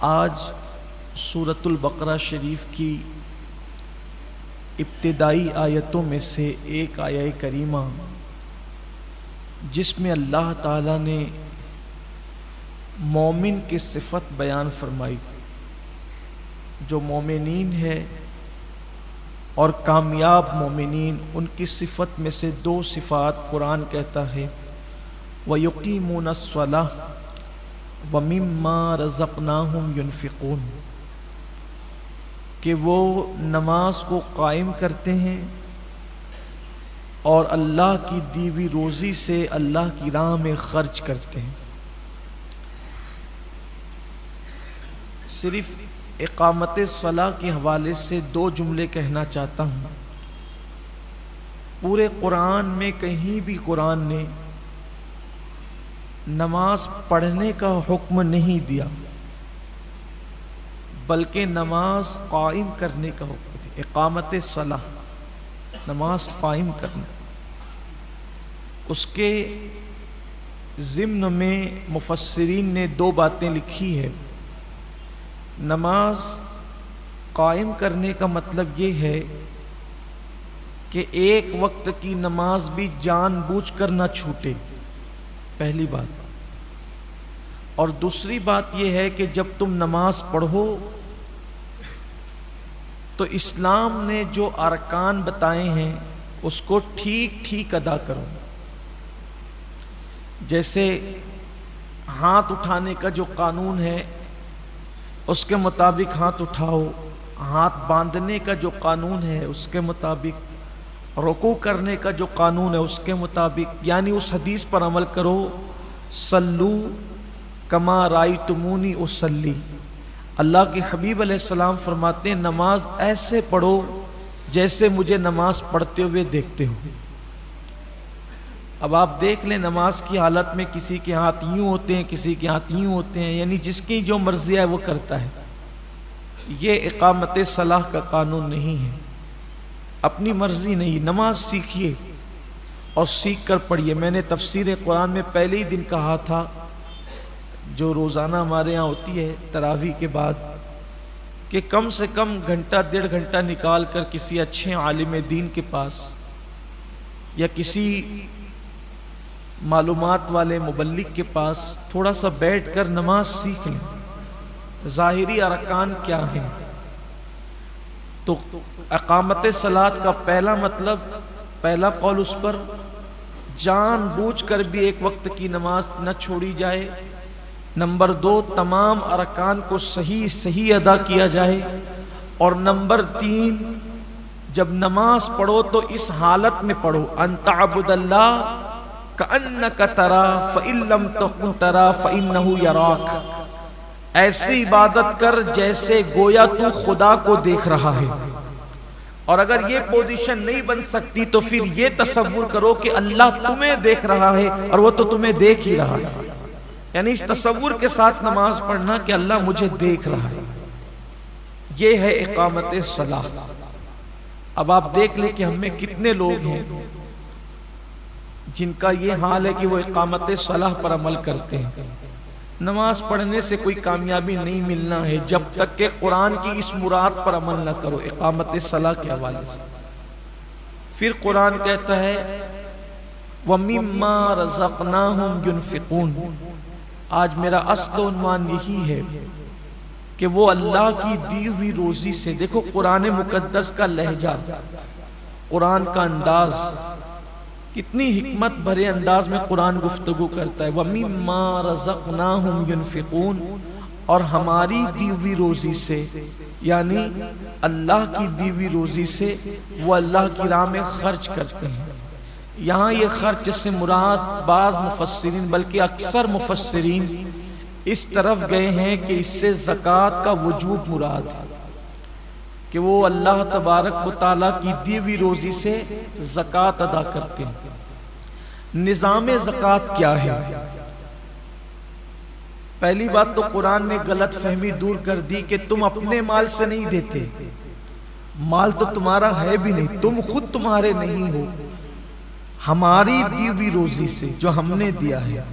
آج سورۃ البقرہ شریف کی ابتدائی آیتوں میں سے ایک آیہ کریمہ جس میں اللہ تعالیٰ نے مومن کی صفت بیان فرمائی، جو مومنین ہے اور کامیاب مومنین، ان کی صفت میں سے دو صفات قرآن کہتا ہے وَيُقِيمُونَ الصَّلَاةَ وَمِمَّا رَزَقْنَاهُمْ يُنْفِقُونَ، کہ وہ نماز کو قائم کرتے ہیں اور اللہ کی دی ہوئی روزی سے اللہ کی راہ میں خرچ کرتے ہیں۔ صرف اقامت صلاح کے حوالے سے دو جملے کہنا چاہتا ہوں۔ پورے قرآن میں کہیں بھی قرآن نے نماز پڑھنے کا حکم نہیں دیا، بلکہ نماز قائم کرنے کا حکم دیا۔ اقامت صلاح، نماز قائم کرنا۔ اس کے ضمن میں مفسرین نے دو باتیں لکھی ہے۔ نماز قائم کرنے کا مطلب یہ ہے کہ ایک وقت کی نماز بھی جان بوجھ کر نہ چھوٹے، پہلی بات۔ اور دوسری بات یہ ہے کہ جب تم نماز پڑھو تو اسلام نے جو ارکان بتائے ہیں اس کو ٹھیک ٹھیک ادا کرو۔ جیسے ہاتھ اٹھانے کا جو قانون ہے اس کے مطابق ہاتھ اٹھاؤ، ہاتھ باندھنے کا جو قانون ہے اس کے مطابق، رکوع کرنے کا جو قانون ہے اس کے مطابق، یعنی اس حدیث پر عمل کرو صلو کما رأیتمونی اصلی۔ اللہ کے حبیب علیہ السلام فرماتے ہیں نماز ایسے پڑھو جیسے مجھے نماز پڑھتے ہوئے دیکھتے ہو۔ اب آپ دیکھ لیں نماز کی حالت میں کسی کے ہاتھ یوں ہوتے ہیں، کسی کے ہاتھ یوں ہوتے ہیں، یعنی جس کی جو مرضی ہے وہ کرتا ہے۔ یہ اقامت صلاح کا قانون نہیں ہے، اپنی مرضی نہیں۔ نماز سیکھیے اور سیکھ کر پڑھیے۔ میں نے تفسیر قرآن میں پہلے ہی دن کہا تھا، جو روزانہ ہمارے ہاں ہوتی ہے تراویح کے بعد، کہ کم سے کم گھنٹہ ڈیڑھ گھنٹہ نکال کر کسی اچھے عالم دین کے پاس یا کسی معلومات والے مبلغ کے پاس تھوڑا سا بیٹھ کر نماز سیکھ لیں، ظاہری ارکان کیا ہیں۔ تو اقامت صلاۃ کا پہلا مطلب، پہلا قول اس پر جان بوجھ کر بھی ایک وقت کی نماز نہ چھوڑی جائے۔ نمبر دو، تمام ارکان کو صحیح ادا کیا جائے۔ اور نمبر تین، جب نماز پڑھو تو اس حالت میں پڑھو ان تعبد اللہ کأنک ترا فإن لم تکن ترا فإنہ یراک، ایسی عبادت کر جیسے گویا تو خدا کو دیکھ رہا ہے۔ اور اگر یہ پوزیشن نہیں بن سکتی تو پھر یہ تصور کرو کہ اللہ تمہیں دیکھ رہا ہے اور وہ تو تمہیں دیکھ ہی رہا ہے، یعنی اس تصور کے ساتھ نماز پڑھنا کہ اللہ مجھے دیکھ رہا ہے۔ یہ ہے اقامت صلاح۔ اب آپ دیکھ لیں کہ ہم میں کتنے لوگ ہیں جن کا یہ حال ہے کہ وہ اقامت صلاح پر عمل کرتے ہیں۔ نماز پڑھنے سے کوئی کامیابی نہیں ملنا ہے جب تک کہ قرآن کی اس مراد پر عمل نہ کرو اقامت صلاح کے حوالے سے۔ پھر قرآن کہتا ہے وَمِمَّا رَزَقْنَاهُمْ يُنْفِقُونَ۔ آج میرا اصل عنوان یہی ہے کہ وہ اللہ کی دی ہوئی روزی سے، دیکھو قرآن مقدس کا لہجہ، قرآن کا انداز، کتنی حکمت بھرے انداز میں قرآن گفتگو کرتا ہے۔ وَمِمَّا رَزَقْنَاهُمْ يُنْفِقُونَ، اور ہماری دی ہوئی روزی سے، یعنی اللہ کی دی ہوئی روزی سے وہ اللہ کی راہ میں خرچ کرتے ہیں۔ یہاں یہ خرچ سے مراد بعض مفسرین بلکہ اکثر مفسرین اس طرف گئے ہیں کہ اس سے زکوٰۃ کا وجوب مراد ہے، کہ وہ اللہ تبارک و تعالیٰ کی دی ہوئی روزی سے زکوٰۃ ادا کرتے ہیں۔ نظام زکوٰۃ کیا ہے؟ پہلی بات تو قرآن نے غلط فہمی دور کر دی کہ تم اپنے مال سے نہیں دیتے، مال تو تمہارا ہے بھی نہیں، تم خود تمہارے نہیں ہو، ہماری دی ہوئی روزی سے جو ہم نے دیا ہے۔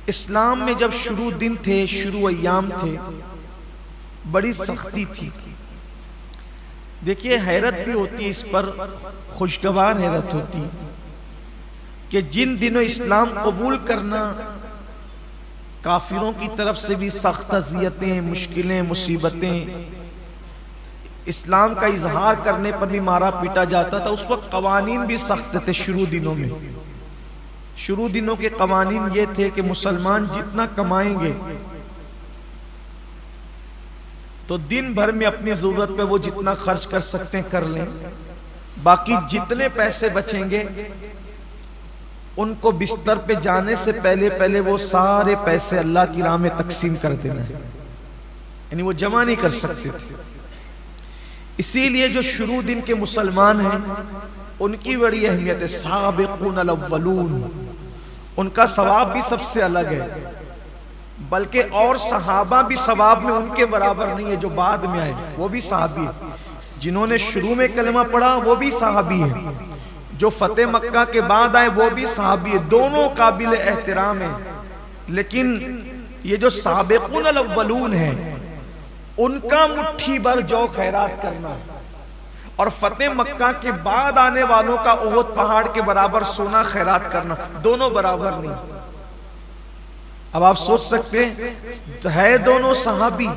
اسلام میں جب شروع دن تھے، شروع ایام تھے، بڑی سختی تھی۔ دیکھیے حیرت بھی ہوتی ہے اس پر، خوشگوار حیرت ہوتی کہ جن دنوں اسلام قبول کرنا کافروں کی طرف سے بھی سخت اذیتیں، مشکلیں، مصیبتیں، اسلام کا اظہار کرنے پر بھی مارا پیٹا جاتا تھا، اس وقت قوانین بھی سخت تھے۔ شروع دنوں میں، شروع دنوں کے قوانین یہ تھے کہ مسلمان جتنا کمائیں گے تو دن بھر میں اپنی ضرورت پہ وہ جتنا خرچ کر سکتے ہیں کر لیں، باقی جتنے پیسے بچیں گے ان کو بستر پہ جانے سے پہلے وہ سارے پیسے اللہ کی راہ میں تقسیم کر دینا ہے، یعنی وہ جمع نہیں کر سکتے تھے۔ اسی لیے جو شروع دن کے مسلمان ہیں ان کی بڑی اہمیت ہے، سابقون الاولون، ان کا ثواب بھی سب سے الگ ہے، بلکہ اور صحابہ بھی ثواب میں ان کے برابر نہیں ہے جو بعد میں آئے، وہ بھی صحابی ہے۔ جنہوں نے شروع میں کلمہ پڑھا وہ بھی صحابی ہے، جو فتح مکہ کے بعد آئے وہ بھی صحابی ہے، دونوں قابل احترام ہیں۔ لیکن یہ جو سابقون الاولون ہیں ان کا مٹھی بھر جو خیرات کرنا اور فتح مکہ کے بعد آنے والوں کا احد پہاڑ کے برابر سونا خیرات کرنا، دونوں برابر نہیں۔ اب آپ سوچ سکتے ہیں، ہے دونوں صحابی،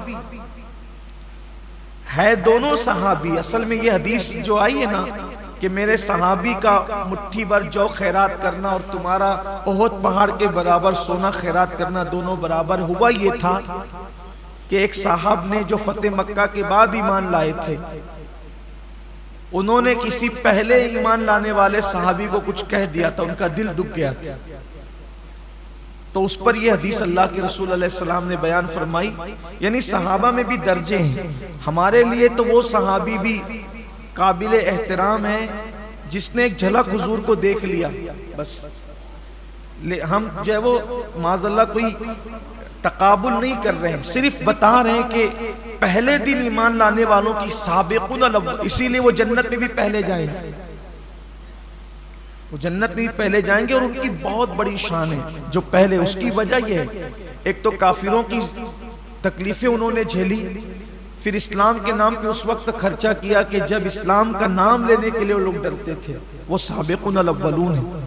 ہے دونوں صحابی۔ اصل میں یہ حدیث جو آئی ہے نا کہ میرے صحابی کا مٹھی بھر جو خیرات کرنا اور تمہارا احد پہاڑ کے برابر سونا خیرات کرنا دونوں برابر، ہوا یہ تھا کہ ایک صاحب نے جو فتح مکہ کے بعد ایمان لائے تھے، انہوں نے کسی پہلے ایمان لانے والے صحابی کو کچھ کہہ دیا تھا، ان کا دل دکھ گیا تھا، تو اس پر یہ حدیث اللہ کے رسول علیہ السلام نے بیان فرمائی۔ یعنی صحابہ میں بھی درجے ہیں، ہمارے لیے تو وہ صحابی بھی قابل احترام ہے جس نے ایک جھلک حضور کو دیکھ لیا، بس ہم جو ہے وہ معاذ اللہ کوئی تقابل نہیں کر رہے ہیں، صرف بتا رہے ہیں کہ پہلے دن ایمان لانے والوں کی سابقون الاول، اسی لیے وہ جنت میں بھی پہلے جائیں گے، وہ جنت میں بھی پہلے جائیں گے، اور ان کی بہت بڑی شان ہے جو پہلے۔ اس کی وجہ یہ ہے، ایک تو کافروں کی تکلیفیں انہوں نے جھیلی، پھر اسلام کے نام پہ اس وقت خرچہ کیا کہ جب اسلام کا نام لینے کے لیے وہ لوگ ڈرتے تھے، وہ سابقون الاولون ہیں۔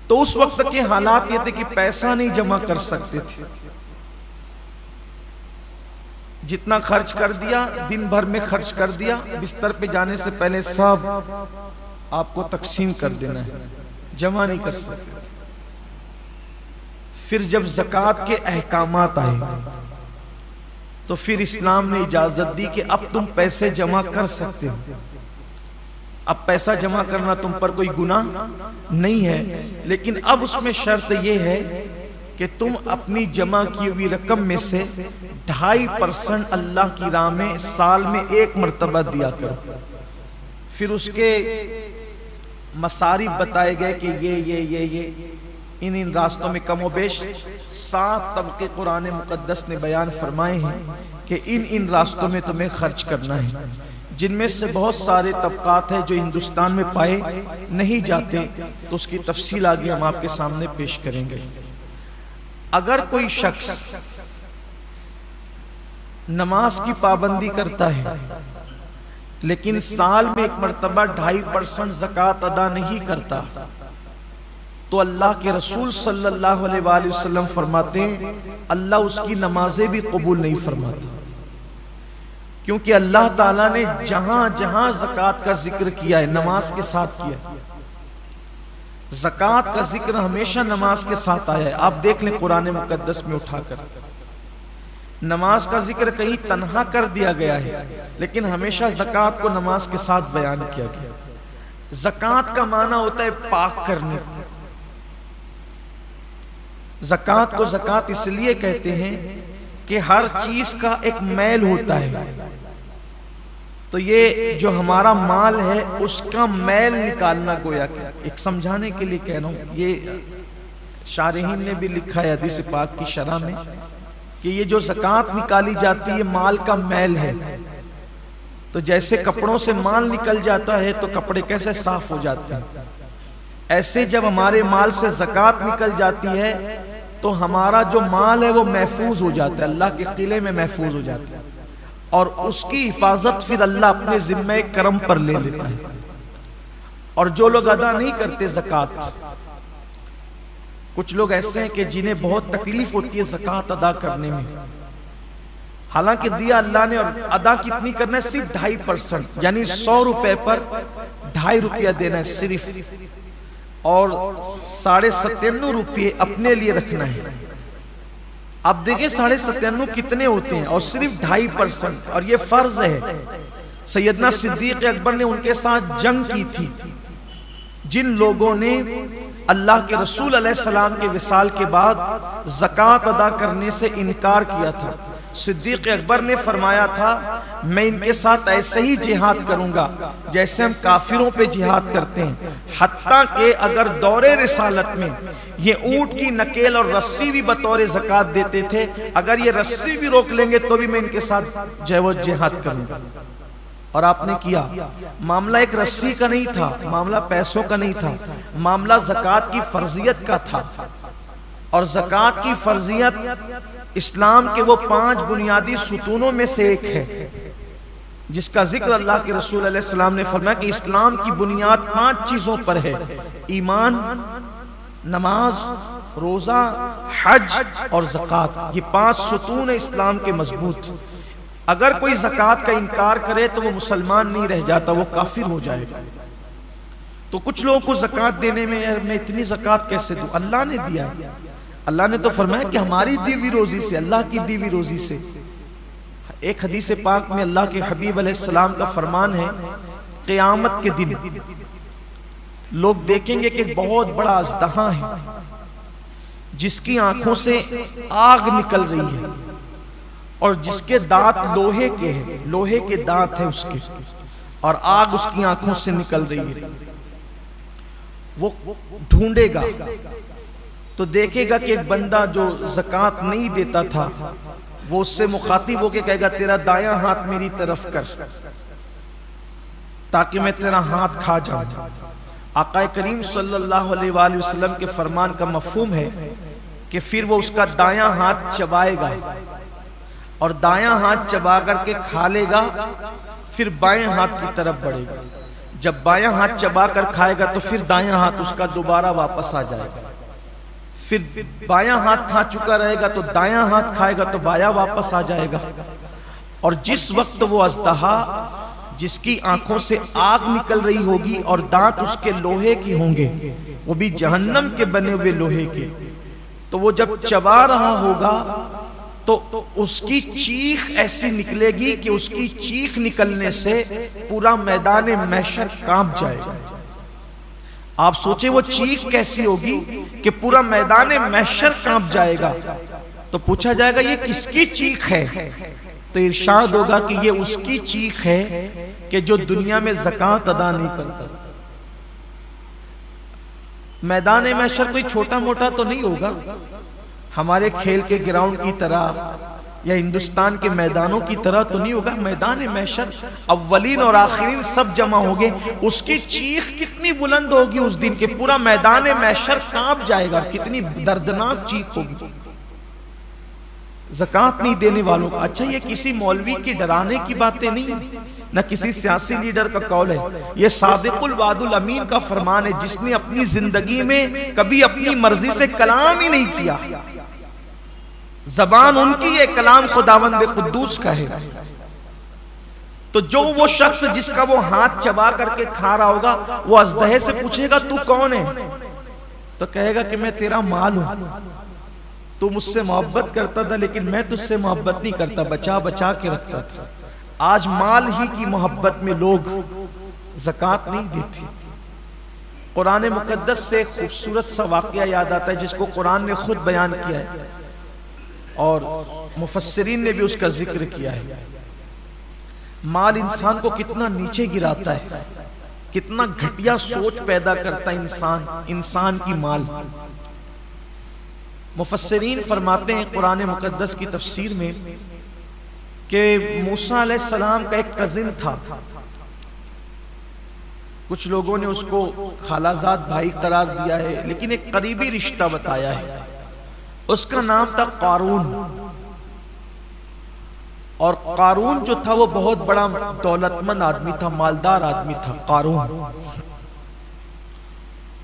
تو اس وقت کے حالات یہ تھے کہ پیسہ نہیں جمع کر سکتے تھے، جتنا خرچ کر دیا دن بھر میں خرچ کر دیا، بستر پہ جانے سے پہلے سب آپ کو تقسیم کر دینا ہے، جمع نہیں کر سکتے تھے۔ پھر جب زکوٰۃ کے احکامات آئے تو پھر اسلام نے اجازت دی کہ اب تم پیسے جمع کر سکتے ہو، اب پیسہ جمع کرنا تم پر کوئی گناہ نہیں ہے، لیکن اب اس میں شرط یہ ہے کہ تم اپنی جمع کی ہوئی رقم میں سے 2.5% اللہ کی راہ میں سال میں 1 مرتبہ دیا کرو۔ پھر اس کے مصارف بتائے گئے کہ یہ ان راستوں میں کم و بیش 7 طبقے قرآن مقدس نے بیان فرمائے ہیں کہ ان راستوں میں تمہیں خرچ کرنا ہے، جن میں سے بہت سارے طبقات ہیں جو ہندوستان میں پائے نہیں جاتے، تو اس کی تفصیل آگے ہم آپ کے سامنے پیش کریں گے۔ اگر کوئی شخص نماز کی پابندی کرتا ہے لیکن سال میں 1 مرتبہ 2.5% زکوٰۃ ادا نہیں کرتا، تو اللہ کے رسول صلی اللہ علیہ وآلہ وسلم فرماتے ہیں اللہ اس کی نمازیں بھی قبول نہیں فرماتا، کیونکہ اللہ تعالیٰ نے جہاں جہاں زکوٰۃ کا ذکر کیا ہے نماز کے ساتھ کیا ہے، زکوٰۃ کا ذکر ہمیشہ نماز کے ساتھ آیا ہے۔ آپ دیکھ لیں قرآن مقدس میں اٹھا کر، نماز کا ذکر کہیں تنہا کر دیا گیا ہے لیکن ہمیشہ زکوٰۃ کو نماز کے ساتھ بیان کیا گیا۔ زکوٰۃ کا معنی ہوتا ہے پاک کرنے، زکوٰۃ کو زکوٰۃ اس لیے کہتے ہیں کہ ہر چیز کا ایک میل ہوتا ہے، تو یہ جو ہمارا مال ہے اس کا میل نکالنا، گویا کہ ایک سمجھانے کے لیے کہہ رہا ہوں، یہ شارحین نے بھی لکھا ہے حدیث پاک کی شرح میں کہ یہ جو زکوٰۃ نکالی جاتی ہے مال کا میل ہے، تو جیسے کپڑوں سے مال نکل جاتا ہے تو کپڑے کیسے صاف ہو جاتے ہیں، ایسے جب ہمارے مال سے زکوٰۃ نکل جاتی ہے تو ہمارا جو مال ہے وہ محفوظ ہو جاتا ہے، اللہ کے قلعے میں محفوظ ہو جاتا ہے، اور اس کی حفاظت پھر اللہ اپنے ذمہ کرم پر لے لیتا ہے۔ اور جو لوگ ادا نہیں کرتے زکوٰۃ، کچھ لوگ ایسے ہیں کہ جنہیں بہت تکلیف ہوتی ہے زکوٰۃ ادا کرنے میں، حالانکہ دیا اللہ نے، اور ادا کتنی کرنا ہے؟ صرف 2.5%، یعنی 100 روپے پر 2.5 روپیہ دینا ہے صرف، اور 97.5 روپے اپنے لیے رکھنا ہے۔ اب دیکھیں 97.5 کتنے ہوتے ہیں، اور صرف 2.5%، اور یہ فرض ہے۔ سیدنا صدیق اکبر نے ان کے ساتھ جنگ کی تھی، جن لوگوں نے اللہ کے رسول علیہ السلام کے وصال کے بعد زکوٰۃ ادا کرنے سے انکار کیا تھا۔ صدیق اکبر نے فرمایا تھا میں ان کے ساتھ ایسے ہی جہاد کروں گا جیسے ہم کافروں پہ جہاد کرتے ہیں، حتیٰ کہ اگر دور رسالت میں یہ اونٹ کی نکیل اور رسی بھی بطور زکوٰۃ دیتے تھے، اگر یہ رسی بھی روک لیں گے تو بھی میں ان کے ساتھ جہاد کروں گا۔ اور آپ نے کیا۔ معاملہ ایک رسی کا نہیں تھا، معاملہ پیسوں کا نہیں تھا، معاملہ زکوٰۃ کی فرضیت کا تھا۔ اور زکوٰۃ کی فرضیت اسلام کے وہ 5 بنیادی ستونوں میں سے ایک ہے، جس کا ذکر اللہ کے رسول علیہ السلام نے فرمایا کہ اسلام کی بنیاد 5 چیزوں پر ہے: ایمان، نماز، روزہ، حج اور زکوٰۃ۔ یہ 5 ستون ہیں اسلام کے مضبوط۔ اگر کوئی زکوٰۃ کا انکار کرے تو وہ مسلمان نہیں رہ جاتا، وہ کافر ہو جائے گا۔ تو کچھ لوگوں کو زکوٰۃ دینے میں میں اتنی زکوٰۃ کیسے دوں؟ اللہ نے دیا ہے۔ اللہ نے تو فرمایا کہ ہماری دی ہوئی روزی سے، اللہ کی دی ہوئی روزی سے۔ ایک حدیث پاک میں اللہ کے حبیب علیہ السلام کا فرمان ہے، قیامت کے دن لوگ دیکھیں گے کہ ایک بہت بڑا اژدہا ہے جس کی آنکھوں سے آگ نکل رہی ہے، اور جس کے دانت لوہے کے ہیں، لوہے کے دانت ہیں اس کے، اور آگ اس کی آنکھوں سے نکل رہی ہے۔ وہ ڈھونڈے گا تو دیکھے گا کہ ایک بندہ جو زکوٰۃ نہیں دیتا تھا، وہ اس سے مخاطب ہو کے کہے گا تیرا دایاں ہاتھ میری طرف کر تاکہ میں تیرا ہاتھ کھا جاؤں۔ آقا کریم صلی اللہ علیہ وآلہ وسلم کے فرمان کا مفہوم ہے کہ پھر وہ اس کا دایاں ہاتھ چبائے گا، اور دایاں ہاتھ چبا کر کے کھا لے گا، پھر بائیں ہاتھ کی طرف بڑھے گا۔ جب بایاں ہاتھ چبا کر کھائے گا تو پھر دایاں ہاتھ اس کا دوبارہ واپس آ جائے گا، پھر بایاں ہاتھ کھا چکا رہے گا تو دایاں ہاتھ کھائے گا تو بایاں واپس آ جائے گا۔ اور جس وقت وہ اژدہا جس کی آنکھوں سے آگ نکل رہی ہوگی اور دانت اس کے لوہے کی ہوں گے، وہ بھی جہنم کے بنے ہوئے لوہے کے، تو وہ جب چبا رہا ہوگا تو اس کی چیخ ایسی نکلے گی کہ اس کی چیخ نکلنے سے پورا میدان محشر کانپ جائے گا۔ آپ سوچیں وہ چیخ کیسی ہوگی کہ پورا میدان محشر کانپ جائے گا۔ تو پوچھا جائے گا یہ کس کی چیخ ہے؟ تو ارشاد ہوگا کہ یہ اس کی چیخ ہے کہ جو دنیا میں زکوٰۃ ادا نہیں کرتا۔ میدان محشر کوئی چھوٹا موٹا تو نہیں ہوگا، ہمارے کھیل کے گراؤنڈ کی طرح یا ہندوستان کے میدانوں کی طرح تو نہیں ہوگا۔ میدان محشر اولین اور آخرین سب جمع ہوگے، اس کی چیخ کتنی بلند ہوگی اس دن کہ پورا میدان محشر کانپ جائے گا، کتنی دردناک چیخ ہوگی زکوٰۃ نہیں دینے والوں کا۔ اچھا یہ کسی مولوی کی ڈرانے کی باتیں نہیں ہیں، نہ کسی سیاسی لیڈر کا قول ہے، یہ صادق الوعد الامین کا فرمان ہے، جس نے اپنی زندگی میں کبھی اپنی مرضی سے کلام ہی نہیں کیا، زبان ان کی ہے، کلام خداوند قدوس کا ہے۔ تو جو وہ شخص جس کا وہ ہاتھ چبا کر کے کھا رہا ہوگا، وہ اژدہے سے پوچھے گا تو کون ہے؟ تو کہے گا کہ میں تیرا مال ہوں، تو مجھ سے محبت کرتا تھا لیکن میں تجھ سے محبت نہیں کرتا، بچا بچا کے رکھتا تھا۔ آج مال ہی کی محبت میں لوگ زکوٰۃ نہیں دیتے۔ قرآن مقدس سے خوبصورت سا واقعہ یاد آتا ہے جس کو قرآن نے خود بیان کیا ہے اور مفسرین نے بھی اس کا ذکر کیا ہے۔ مال انسان کو کتنا نیچے گراتا ہے، کتنا گھٹیا سوچ پیدا کرتا ہے انسان کی مال۔ مفسرین فرماتے ہیں قرآن مقدس کی تفسیر میں کہ موسیٰ علیہ السلام کا ایک کزن تھا، کچھ لوگوں نے اس کو خالہ زاد بھائی قرار دیا ہے، لیکن ایک قریبی رشتہ بتایا ہے۔ اس کا نام تھا قارون، اور قارون جو تھا وہ بہت بڑا دولت مند آدمی تھا، مالدار آدمی تھا قارون،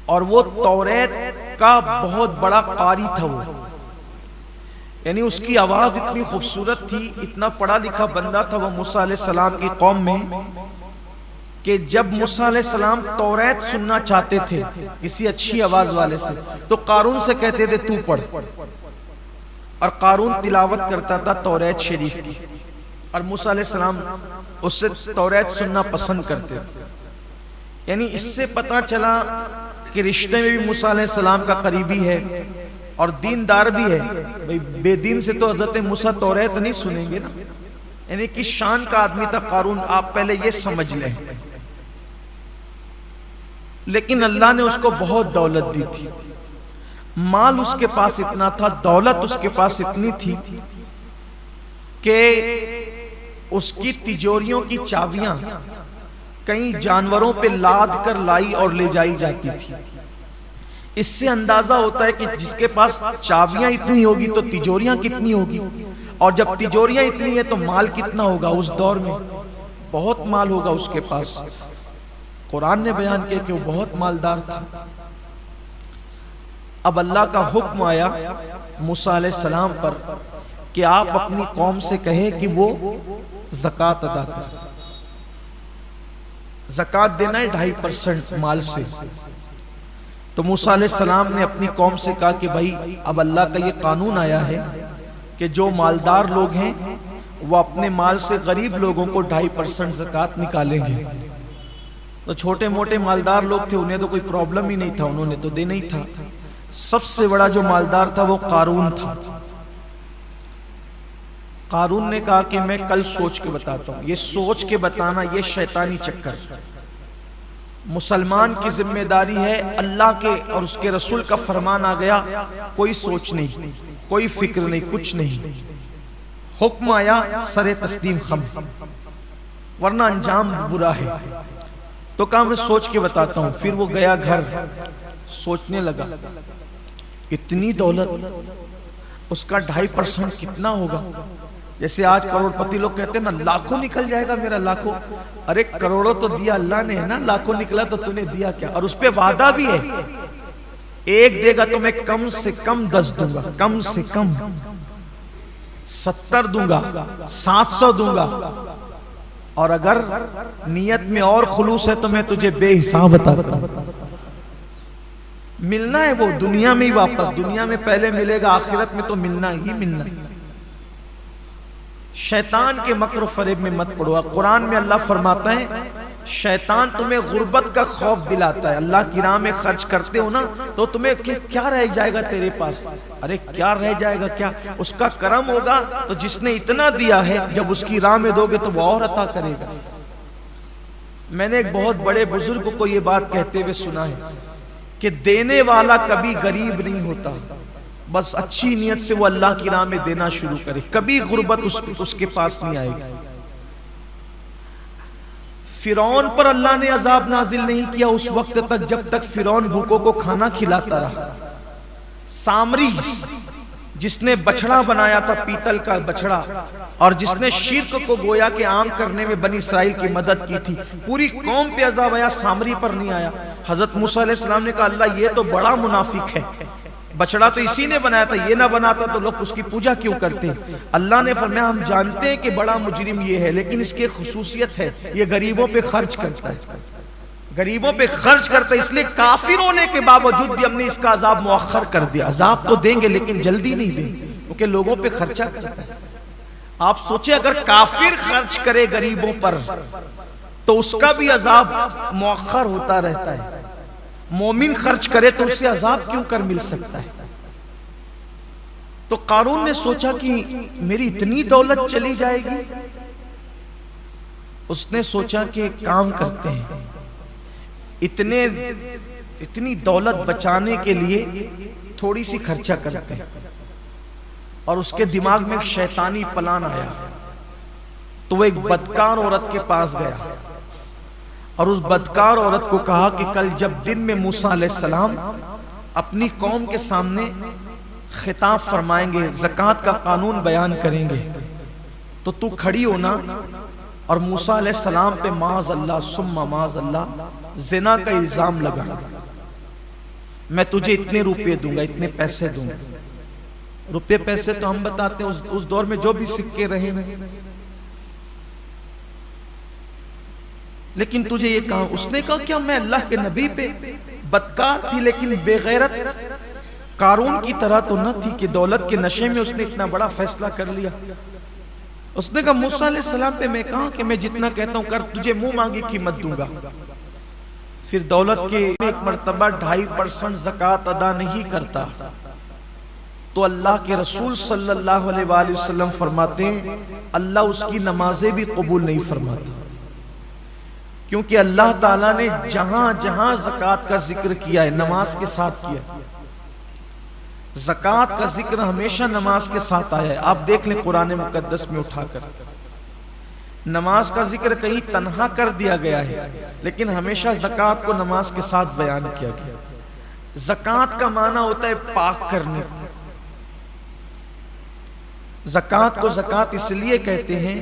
اور وہ توریت کا بہت بڑا قاری تھا وہ، یعنی اس کی آواز اتنی خوبصورت تھی، اتنا پڑھا لکھا بندہ تھا وہ موسیٰ علیہ السلام کی قوم میں، کہ جب موسیٰ علیہ السلام توریت سننا چاہتے تھے کسی اچھی آواز والے سے تو قارون سے کہتے تھے تو پڑھ، اور قارون تلاوت کرتا تھا توریت شریف کی، اور موسیٰ علیہ السلام اس سے توریت سننا پسند کرتے تھے۔ یعنی اس سے پتہ چلا کہ رشتے میں بھی موسیٰ علیہ السلام کا قریبی ہے اور دیندار بھی ہے، بے دین سے تو حضرت موسیٰ توریت نہیں سنیں گے نا، یعنی کس شان کا آدمی تھا قارون، آپ پہلے یہ سمجھ لیں۔ لیکن اللہ نے اس کو بہت دولت دی تھی، مال اس کے پاس اتنا تھا، دولت اس کے پاس اتنی تھی کہ اس کی تجوریوں کی چابیاں کئی جانوروں پہ لاد کر لائی اور لے جائی جاتی تھی۔ اس سے اندازہ ہوتا ہے کہ جس کے پاس چابیاں اتنی ہوگی تو تجوریاں کتنی ہوگی، اور جب تجوریاں اتنی ہیں تو مال کتنا ہوگا، اس دور میں بہت مال ہوگا اس کے پاس۔ قرآن نے بیان کیا کہ وہ بہت مالدار تھا۔ اب اللہ کا حکم آیا موسیٰ علیہ السلام پر کہ آپ اپنی قوم سے کہے کہ وہ زکوٰۃ ادا کریں، زکوٰۃ دینا ہے 2.5% مال سے۔ تو موسیٰ علیہ السلام نے اپنی قوم سے کہا کہ بھائی اب اللہ کا یہ قانون آیا ہے کہ جو مالدار لوگ ہیں وہ اپنے مال سے غریب لوگوں کو 2.5% زکوٰۃ نکالیں گے۔ تو چھوٹے موٹے مالدار لوگ تھے، انہیں تو کوئی پرابلم ہی نہیں تھا، انہوں نے تو دینا ہی تھا۔ سب سے بڑا جو مالدار تھا وہ قارون تھا۔ قارون نے کہا کہ میں کل سوچ کے بتاتا ہوں۔ یہ سوچ کے بتانا یہ شیطانی چکر، مسلمان کی ذمہ داری ہے، اللہ کے اور اس کے رسول کا فرمان آ گیا، کوئی سوچ نہیں، کوئی فکر نہیں، کچھ نہیں، حکم آیا سر تسلیم خم، ورنہ انجام برا ہے۔ تو کہا میں سوچ کے بتاتا ہوں۔ پھر وہ گیا گھر، سوچنے لگا اتنی دولت، اس کا 2.5% کتنا ہوگا؟ جیسے آج کروڑ پتی لوگ کہتے ہیں نا لاکھوں نکل جائے گا میرا، لاکھوں، ارے کروڑوں تو دیا اللہ نے ہے نا، لاکھوں نکلا تو تو نے دیا کیا؟ اور اس پہ وعدہ بھی ہے، ایک دے گا تو میں کم سے کم 10 دوں گا، کم سے کم 70 دوں گا، 700 دوں گا، اور اگر نیت میں اور خلوص ہے تو میں تجھے بے حساب عطا کروں۔ ملنا ہے وہ دنیا میں ہی، واپس دنیا میں پہلے ملے گا، آخرت میں تو ملنا ہی ملنا ہے۔ شیطان کے مکر و فریب میں مت پڑو۔ قرآن میں اللہ فرماتا ہے شیطان تمہیں غربت کا خوف دلاتا ہے، اللہ کی راہ میں خرچ کرتے ہو نا تو تمہیں کیا رہ جائے گا تیرے پاس؟ ارے کیا رہ جائے گا؟ کیا اس کا کرم ہوگا تو جس نے اتنا دیا ہے جب اس کی راہ میں دو گے تو وہ اور عطا کرے گا۔ میں نے ایک بہت بڑے بزرگ کو یہ بات کہتے ہوئے سنا ہے کہ دینے والا کبھی غریب نہیں ہوتا، بس اچھی نیت سے وہ اللہ کی راہ میں دینا شروع کرے، کبھی غربت اس کے پاس نہیں آئے گی۔ فرعون پر اللہ نے عذاب نازل نہیں کیا اس وقت تک جب تک فرعون بھوکوں کو کھانا کھلاتا رہا۔ سامری جس نے بچڑا بنایا تھا، پیتل کا بچڑا، اور جس نے شرک کو گویا کہ عام کرنے میں بنی اسرائیل کی مدد کی تھی، پوری قوم پہ عذاب آیا، سامری پر نہیں آیا۔ حضرت موسیٰ علیہ السلام نے کہا اللہ یہ تو بڑا منافق ہے، بچڑا تو اسی نے بنایا تھا، یہ نہ بناتا تو لوگ اس کی پوجا کیوں کرتے؟ اللہ نے فرمایا ہم جانتے ہیں کہ بڑا مجرم یہ ہے، لیکن اس کی خصوصیت ہے یہ غریبوں پہ خرچ کرتا ہے، غریبوں پہ خرچ کرتا ہے، اس لیے کافر ہونے کے باوجود بھی ہم نے اس کا عذاب مؤخر کر دیا۔ عذاب تو دیں گے لیکن جلدی نہیں دیں گے کیونکہ لوگوں پہ خرچہ کرتا ہے۔ آپ سوچیں اگر کافر خرچ کرے غریبوں پر تو اس کا بھی عذاب مؤخر ہوتا رہتا ہے، مومن خرچ کرے تو اس سے عذاب کیوں کر مل سکتا ہے؟ تو قارون نے سوچا کہ میری اتنی دولت چلی جائے گی، اس نے سوچا کہ کام کرتے ہیں، اتنی دولت بچانے کے لیے تھوڑی سی خرچہ کرتے ہیں۔ اور اس کے دماغ میں ایک شیطانی پلان آیا، تو وہ ایک بدکار عورت کے پاس گیا اور اس بدکار عورت کو کہا کہ کل جب دن میں موسیٰ علیہ السلام اپنی قوم کے سامنے خطاب فرمائیں گے، زکوٰۃ کا قانون بیان کریں گے، تو تو کھڑی ہونا اور موسیٰ علیہ السلام پہ معاذ اللہ ثم معاذ اللہ زنا کا الزام لگانا، میں تجھے اتنے روپے دوں گا، اتنے پیسے دوں گا۔ روپے پیسے تو ہم بتاتے ہیں اس دور میں جو بھی سکے رہے ہیں، لیکن تجھے یہ کہا، اس نے کہا کیا میں اللہ کے نبی پہ بدکار تھی لیکن بے غیرت قارون کی طرح تو نہ تھی کہ دولت کے نشے میں اس نے اتنا بڑا فیصلہ کر لیا۔ اس نے کہا موسیٰ علیہ السلام پہ میں کہا کہ میں جتنا کہتا ہوں کر، تجھے منہ مانگی قیمت دوں گا۔ پھر دولت کے ایک مرتبہ 2.5% زکوٰۃ ادا نہیں کرتا تو اللہ کے رسول صلی اللہ علیہ وآلہ وسلم فرماتے ہیں اللہ اس کی نمازیں بھی قبول نہیں فرماتا، کیونکہ اللہ تعالیٰ نے جہاں جہاں زکوٰۃ کا ذکر کیا ہے نماز کے ساتھ کیا ہے۔ زکوٰۃ کا ذکر ہمیشہ نماز کے ساتھ آیا ہے، آپ دیکھ لیں قرآن مقدس میں اٹھا کر، نماز کا ذکر کہیں تنہا کر دیا گیا ہے لیکن ہمیشہ زکوٰۃ کو نماز کے ساتھ بیان کیا گیا۔ زکوٰۃ کا معنی ہوتا ہے پاک کرنے، زکوٰۃ کو زکوٰۃ اس لیے کہتے ہیں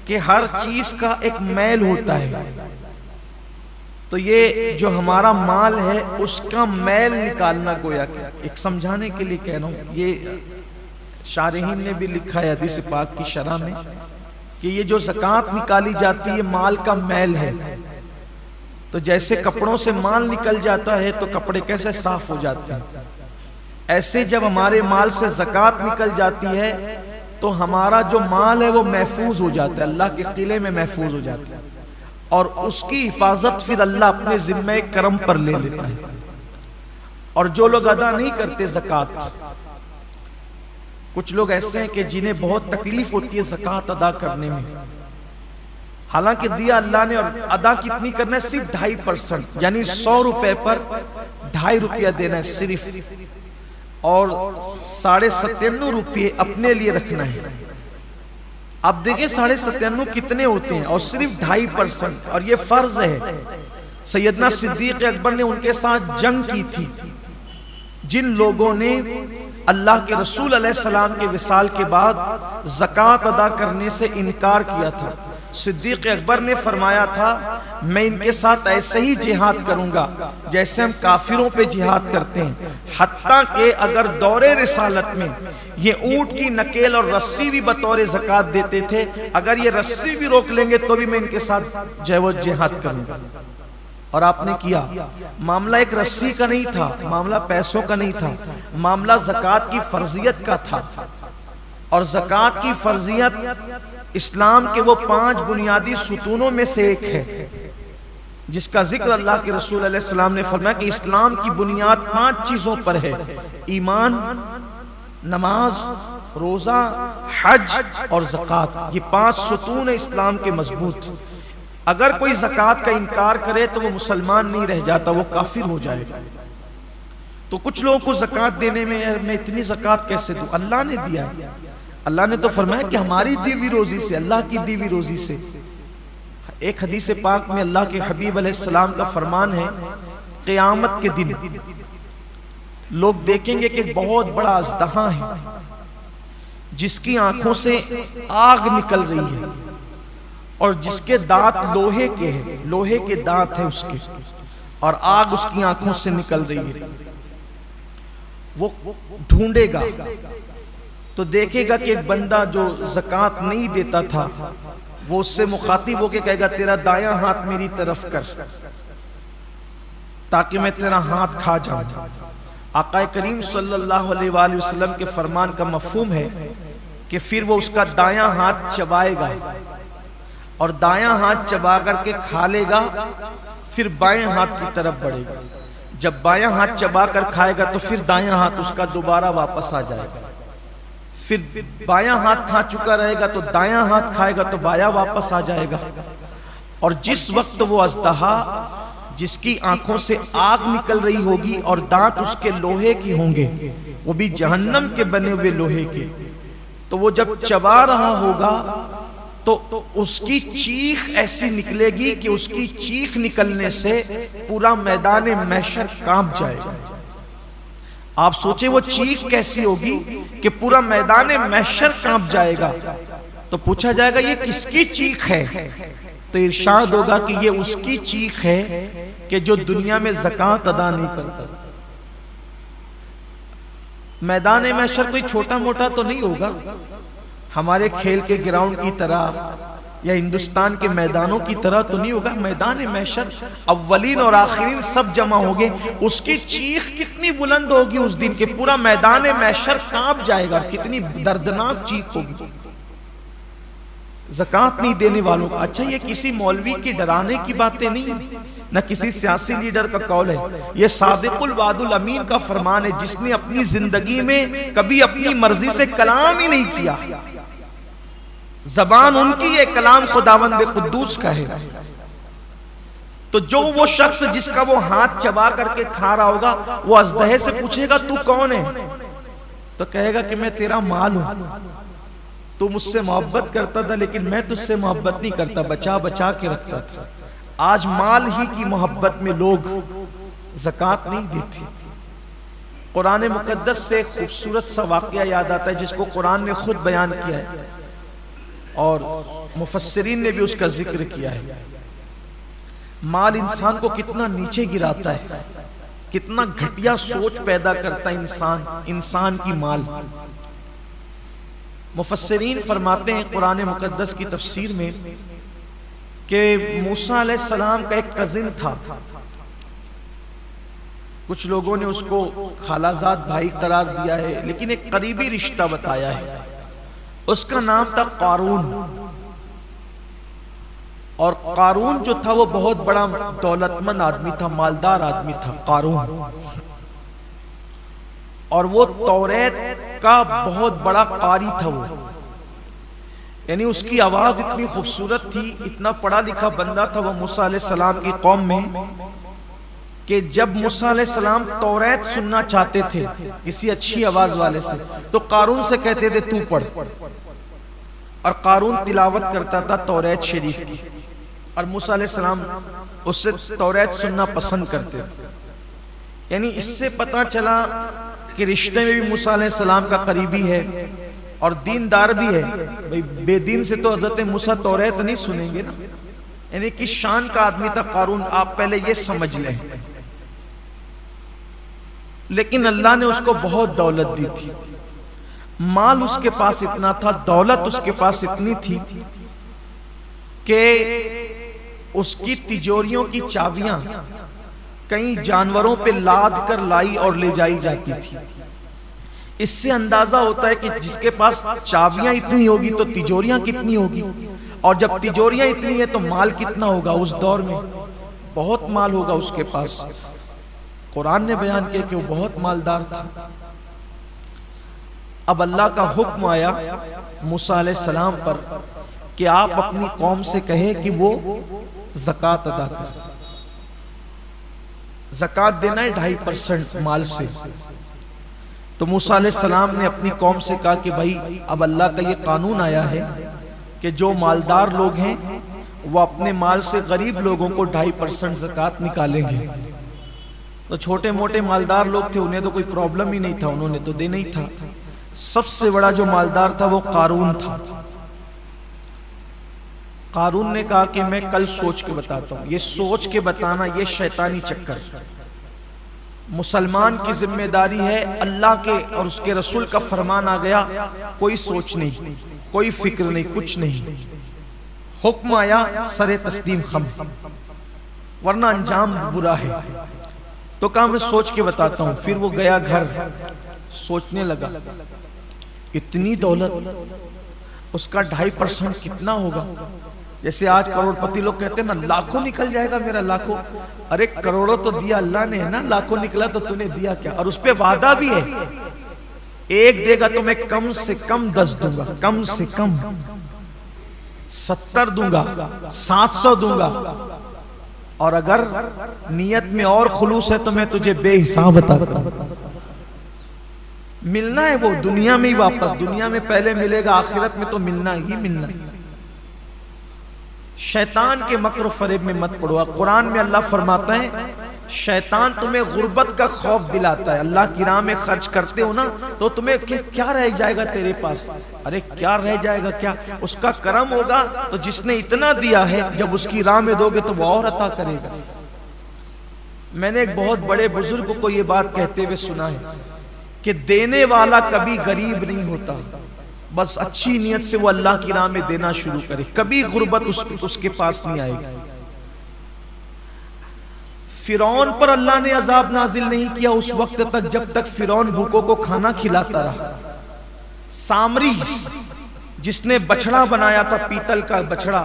کہ ہر چیز کا ایک میل ہوتا ہے، تو یہ جو ہمارا مال ہے اس کا میل نکالنا، گویا کہ ایک سمجھانے کے لیے کہہ رہا ہوں، یہ شارحین نے بھی لکھا ہے حدیث پاک کی شرح میں کہ یہ جو زکوٰۃ نکالی جاتی ہے مال کا میل ہے، تو جیسے کپڑوں سے مال نکل جاتا ہے تو کپڑے کیسے صاف ہو جاتے ہیں، ایسے جب ہمارے مال سے زکوٰۃ نکل جاتی ہے تو ہمارا جو مال ہے وہ محفوظ ہو جاتا ہے، اللہ کے قلعے میں محفوظ ہو جاتا ہے، اور اس کی حفاظت پھر اللہ اپنے ذمہ کرم پر لے لیتا ہے۔ اور جو لوگ ادا نہیں کرتے زکوٰۃ، کچھ لوگ ایسے ہیں کہ جنہیں بہت تکلیف ہوتی ہے زکوٰۃ ادا کرنے میں، حالانکہ دیا اللہ نے، اور ادا کتنی کرنا ہے؟ صرف 2.5%، یعنی 100 روپے پر 2.5 روپیہ دینا ہے صرف، اور 97.5 روپے اپنے لیے رکھنا ہے۔ اب دیکھیں 97.5 کتنے ہوتے ہیں، اور صرف 2.5%، اور یہ فرض ہے۔ سیدنا صدیق اکبر نے ان کے ساتھ جنگ کی تھی جن لوگوں نے اللہ کے رسول علیہ السلام کے وصال کے بعد زکوٰۃ ادا کرنے سے انکار کیا تھا۔ صدیق اکبر نے فرمایا تھا میں ان کے ساتھ ایسے ہی جہاد کروں گا جیسے ہم کافروں پہ جہاد کرتے ہیں، حتیٰ کہ اگر دور رسالت میں یہ اونٹ کی نکیل اور رسی بھی بطور زکوٰۃ دیتے تھے، اگر یہ رسی بھی روک لیں گے تو بھی میں ان کے ساتھ جہاد کروں گا۔ اور آپ نے کیا۔ معاملہ ایک رسی کا نہیں تھا، معاملہ پیسوں کا نہیں تھا، معاملہ زکوٰۃ کی فرضیت کا تھا، اور زکوٰۃ کی فرضیت اسلام کے وہ 5 بنیادی ستونوں میں سے ایک ہے جس کا ذکر اللہ کے رسول علیہ السلام نے فرمایا کہ اسلام کی بنیاد 5 چیزوں پر ہے: ایمان، نماز، روزہ، حج اور زکوٰۃ۔ یہ 5 ستون ہیں اسلام کے مضبوط۔ اگر کوئی زکوٰۃ کا انکار کرے تو وہ مسلمان نہیں رہ جاتا، وہ کافر ہو جائے گا۔ تو کچھ لوگوں کو زکوٰۃ دینے میں اتنی زکوٰۃ کیسے دوں؟ اللہ نے دیا ہے، اللہ نے تو فرمایا کہ ہماری دی ہوئی روزی سے، اللہ کی دی ہوئی روزی سے۔ ایک حدیث پاک میں اللہ کے حبیب علیہ السلام کا فرمان ہے، قیامت کے دن لوگ دیکھیں گے کہ بہت بڑا اژدہا ہے جس کی آنکھوں سے آگ نکل رہی ہے اور جس کے دانت لوہے کے ہیں، لوہے کے دانت ہیں اس کے، اور آگ اس کی آنکھوں سے نکل رہی ہے۔ وہ ڈھونڈے گا تو دیکھے گا کہ ایک بندہ جو زکوٰۃ نہیں دیتا تھا، وہ اس سے مخاطب ہو کے کہے گا تیرا دایاں ہاتھ میری طرف کر تاکہ میں تیرا ہاتھ کھا جاؤں۔ آقا کریم صلی اللہ علیہ وآلہ وسلم کے فرمان کا مفہوم ہے کہ پھر وہ اس کا دایاں ہاتھ چبائے گا، اور دایاں ہاتھ چبا کر کے کھا لے گا، پھر بائیں ہاتھ کی طرف بڑھے گا۔ جب بائیں ہاتھ چبا کر کھائے گا تو پھر دایاں ہاتھ اس کا دوبارہ واپس آ جائے گا، پھر بایاں ہاتھ کھا چکا رہے گا تو دایاں ہاتھ کھائے گا تو بایاں واپس آ جائے گا۔ اور جس وقت وہ اژدہا جس کی آنکھوں سے آگ نکل رہی ہوگی اور دانت اس کے لوہے کی ہوں گے، وہ بھی جہنم کے بنے ہوئے لوہے کے، تو وہ جب چبا رہا ہوگا تو اس کی چیخ ایسی نکلے گی کہ اس کی چیخ نکلنے سے پورا میدان محشر کانپ جائے گا۔ آپ سوچیں وہ چیخ کیسی ہوگی کہ پورا میدان محشر کانپ جائے گا. تو پوچھا جائے گا یہ کس کی چیخ ہے؟ تو ارشاد ہوگا کہ یہ اس کی چیخ ہے کہ جو دنیا میں زکوٰۃ ادا نہیں کرتا. میدان محشر کوئی چھوٹا موٹا تو نہیں ہوگا، ہمارے کھیل کے گراؤنڈ کی طرح یا ہندوستان کے میدانوں کی طرح تو نہیں ہوگا. میدان محشر اولین اور آخرین سب جمع ہوگے. اس کی چیخ کتنی بلند ہوگی اس دن کہ پورا میدان محشر کانپ جائے گا. کتنی دردناک چیخ ہوگی زکوٰۃ نہیں دینے والوں کا. اچھا یہ کسی مولوی کی ڈرانے کی باتیں نہیں ہیں، نہ کسی سیاسی لیڈر کا قول ہے. یہ صادق الوعد الامین کا فرمان ہے، جس نے اپنی زندگی میں کبھی اپنی مرضی سے کلام ہی نہیں کیا. زبان ان کی، یہ کلام خداوند قدوس کا ہے. تو جو وہ شخص جس کا وہ ہاتھ چبا کر کے کھا رہا ہوگا، وہ اژدہے سے پوچھے گا تو کون ہے؟ تو کہے گا کہ میں تیرا مال ہوں، تو مجھ سے محبت کرتا تھا لیکن میں تجھ سے محبت نہیں کرتا، بچا بچا کے رکھتا تھا. آج مال ہی کی محبت میں لوگ زکوٰۃ نہیں دیتے. قرآن مقدس سے خوبصورت سا واقعہ یاد آتا ہے جس کو قرآن نے خود بیان کیا ہے اور مفسرین نے بھی اس کا ذکر کیا ہے. مال انسان کو کتنا نیچے گراتا ہے، کتنا گھٹیا سوچ پیدا کرتا ہے انسان کی مال. مفسرین فرماتے ہیں قرآن مقدس کی تفسیر میں کہ موسیٰ علیہ السلام کا ایک کزن تھا. کچھ لوگوں نے اس کو خالہ زاد بھائی قرار دیا ہے، لیکن ایک قریبی رشتہ بتایا ہے. اس کا نام تھا قارون. اور قارون جو تھا وہ بہت بڑا دولت مند آدمی تھا، مالدار آدمی تھا قارون. اور وہ توریت کا بہت بڑا قاری تھا. وہ یعنی اس کی آواز اتنی خوبصورت تھی، اتنا پڑھا لکھا بندہ تھا وہ موسیٰ علیہ السلام کی قوم میں کہ جب موسیٰ علیہ السلام توریت سننا چاہتے تھے کسی اچھی آواز والے سے تو قارون سے کہتے تھے تو پڑھ. اور قارون تلاوت کرتا تھا توریت شریف کی، اور موسیٰ علیہ السلام اس سے توریت سننا پسند کرتے تھے. یعنی اس سے پتہ چلا کہ رشتے میں بھی موسیٰ علیہ السلام کا قریبی ہے اور دیندار بھی ہے. بے دین سے تو حضرت موسیٰ توریت نہیں سنیں گے نا. یعنی کس شان کا آدمی تھا قارون، آپ پہلے یہ سمجھ لیں. لیکن اللہ نے اس کو بہت دولت دی تھی. مال اس کے پاس اتنا تھا، دولت اس کے پاس اتنی تھی کہ اس کی تجوریوں کی چابیاں کئی جانوروں پہ لاد کر لائی اور لے جائی جاتی تھی. اس سے اندازہ ہوتا ہے کہ جس کے پاس چابیاں اتنی ہوگی تو تجوریاں کتنی ہوگی، اور جب تجوریاں اتنی ہیں تو مال کتنا ہوگا. اس دور میں بہت مال ہوگا اس کے پاس. قرآن نے بیان کیا کہ وہ بہت مالدار تھا. اب اللہ کا حکم آیا موسیٰ علیہ السلام پر کہ آپ اپنی قوم سے کہے کہ وہ زکوٰۃ ادا کریں. زکوٰۃ دینا ہے 2.5% مال سے. تو موسیٰ علیہ السلام نے اپنی قوم سے کہا کہ بھائی اب اللہ کا یہ قانون آیا ہے کہ جو مالدار لوگ ہیں وہ اپنے مال سے غریب لوگوں کو 2.5% زکوٰۃ نکالیں گے. تو چھوٹے موٹے مالدار لوگ تھے، انہیں تو کوئی پرابلم ہی نہیں تھا، انہوں نے تو دینا ہی تھا. سب سے بڑا جو مالدار تھا وہ قارون تھا. قارون نے کہا کہ میں کل سوچ کے بتاتا ہوں. یہ سوچ کے بتانا یہ شیطانی چکر. مسلمان کی ذمہ داری ہے، اللہ کے اور اس کے رسول کا فرمان آ گیا، کوئی سوچ نہیں، کوئی فکر نہیں، کچھ نہیں. حکم آیا سر تسلیم خم، ورنہ انجام برا ہے. تو کہا میں سوچ کے بتاتا ہوں. پھر وہ گیا گھر، سوچنے لگا اتنی دولت، اس کا 2.5% کتنا ہوگا. جیسے آج کروڑ پتی لوگ کہتے ہیں نا لاکھوں نکل جائے گا میرا لاکھوں. ارے کروڑوں تو دیا اللہ نے ہے نا، لاکھوں نکلا تو تو نے دیا کیا. اور اس پہ وعدہ بھی ہے، ایک دے گا تو میں کم سے کم 10 دوں گا، کم سے کم 70 دوں گا، 700 دوں گا. اور اگر نیت میں اور خلوص ہے تو میں تجھے بے حساب عطا کروں. ملنا ہے وہ دنیا میں ہی واپس، دنیا میں پہلے ملے گا، آخرت میں تو ملنا ہی ملنا ہے. شیطان کے مکر و فریب میں مت پڑو. قرآن میں اللہ فرماتا ہے شیطان تمہیں غربت کا خوف دلاتا ہے. اللہ کی راہ میں خرچ کرتے ہو نا تو تمہیں کیا رہ جائے گا تیرے پاس؟ ارے کیا رہ جائے گا؟ کیا اس کا کرم ہوگا تو جس نے اتنا دیا ہے جب اس کی راہ میں دو گے تو وہ اور عطا کرے گا. میں نے ایک بہت بڑے بزرگ کو یہ بات کہتے ہوئے سنا ہے کہ دینے والا کبھی غریب نہیں ہوتا، بس اچھی نیت سے وہ اللہ کی راہ میں دینا شروع کرے، کبھی غربت اس کے پاس نہیں آئے گی. فرعون پر اللہ نے عذاب نازل نہیں کیا اس وقت تک جب تک فرعون بھوکوں کو کھانا کھلاتا رہا. سامری جس نے بچڑا بنایا تھا، پیتل کا بچڑا،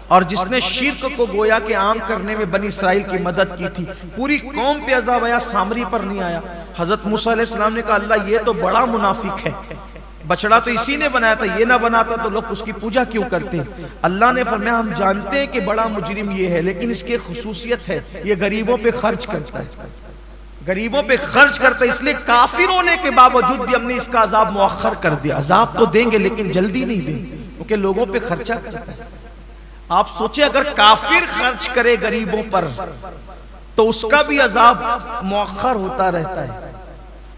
اور جس نے شرک کو گویا کہ عام کرنے میں بنی اسرائیل کی مدد کی تھی، پوری قوم پہ عذاب آیا، سامری پر نہیں آیا. حضرت موسیٰ علیہ السلام نے کہا اللہ یہ تو بڑا منافق ہے، بچڑا تو اسی نے بنایا تھا، یہ نہ بناتا تو لوگ اس کی پوجا کیوں کرتے ہیں؟ اللہ نے فرمایا ہم جانتے ہیں کہ بڑا مجرم یہ ہے، لیکن اس کی خصوصیت ہے یہ غریبوں پہ خرچ کرتا ہے، غریبوں پہ خرچ کرتا ہے، اس لیے کافر ہونے کے باوجود بھی ہم نے اس کا عذاب مؤخر کر دیا. عذاب تو دیں گے لیکن جلدی نہیں دیں گے کیونکہ لوگوں پہ خرچہ کرتا ہے. آپ سوچیں اگر کافر خرچ کرے غریبوں پر تو اس کا بھی عذاب مؤخر ہوتا رہتا ہے،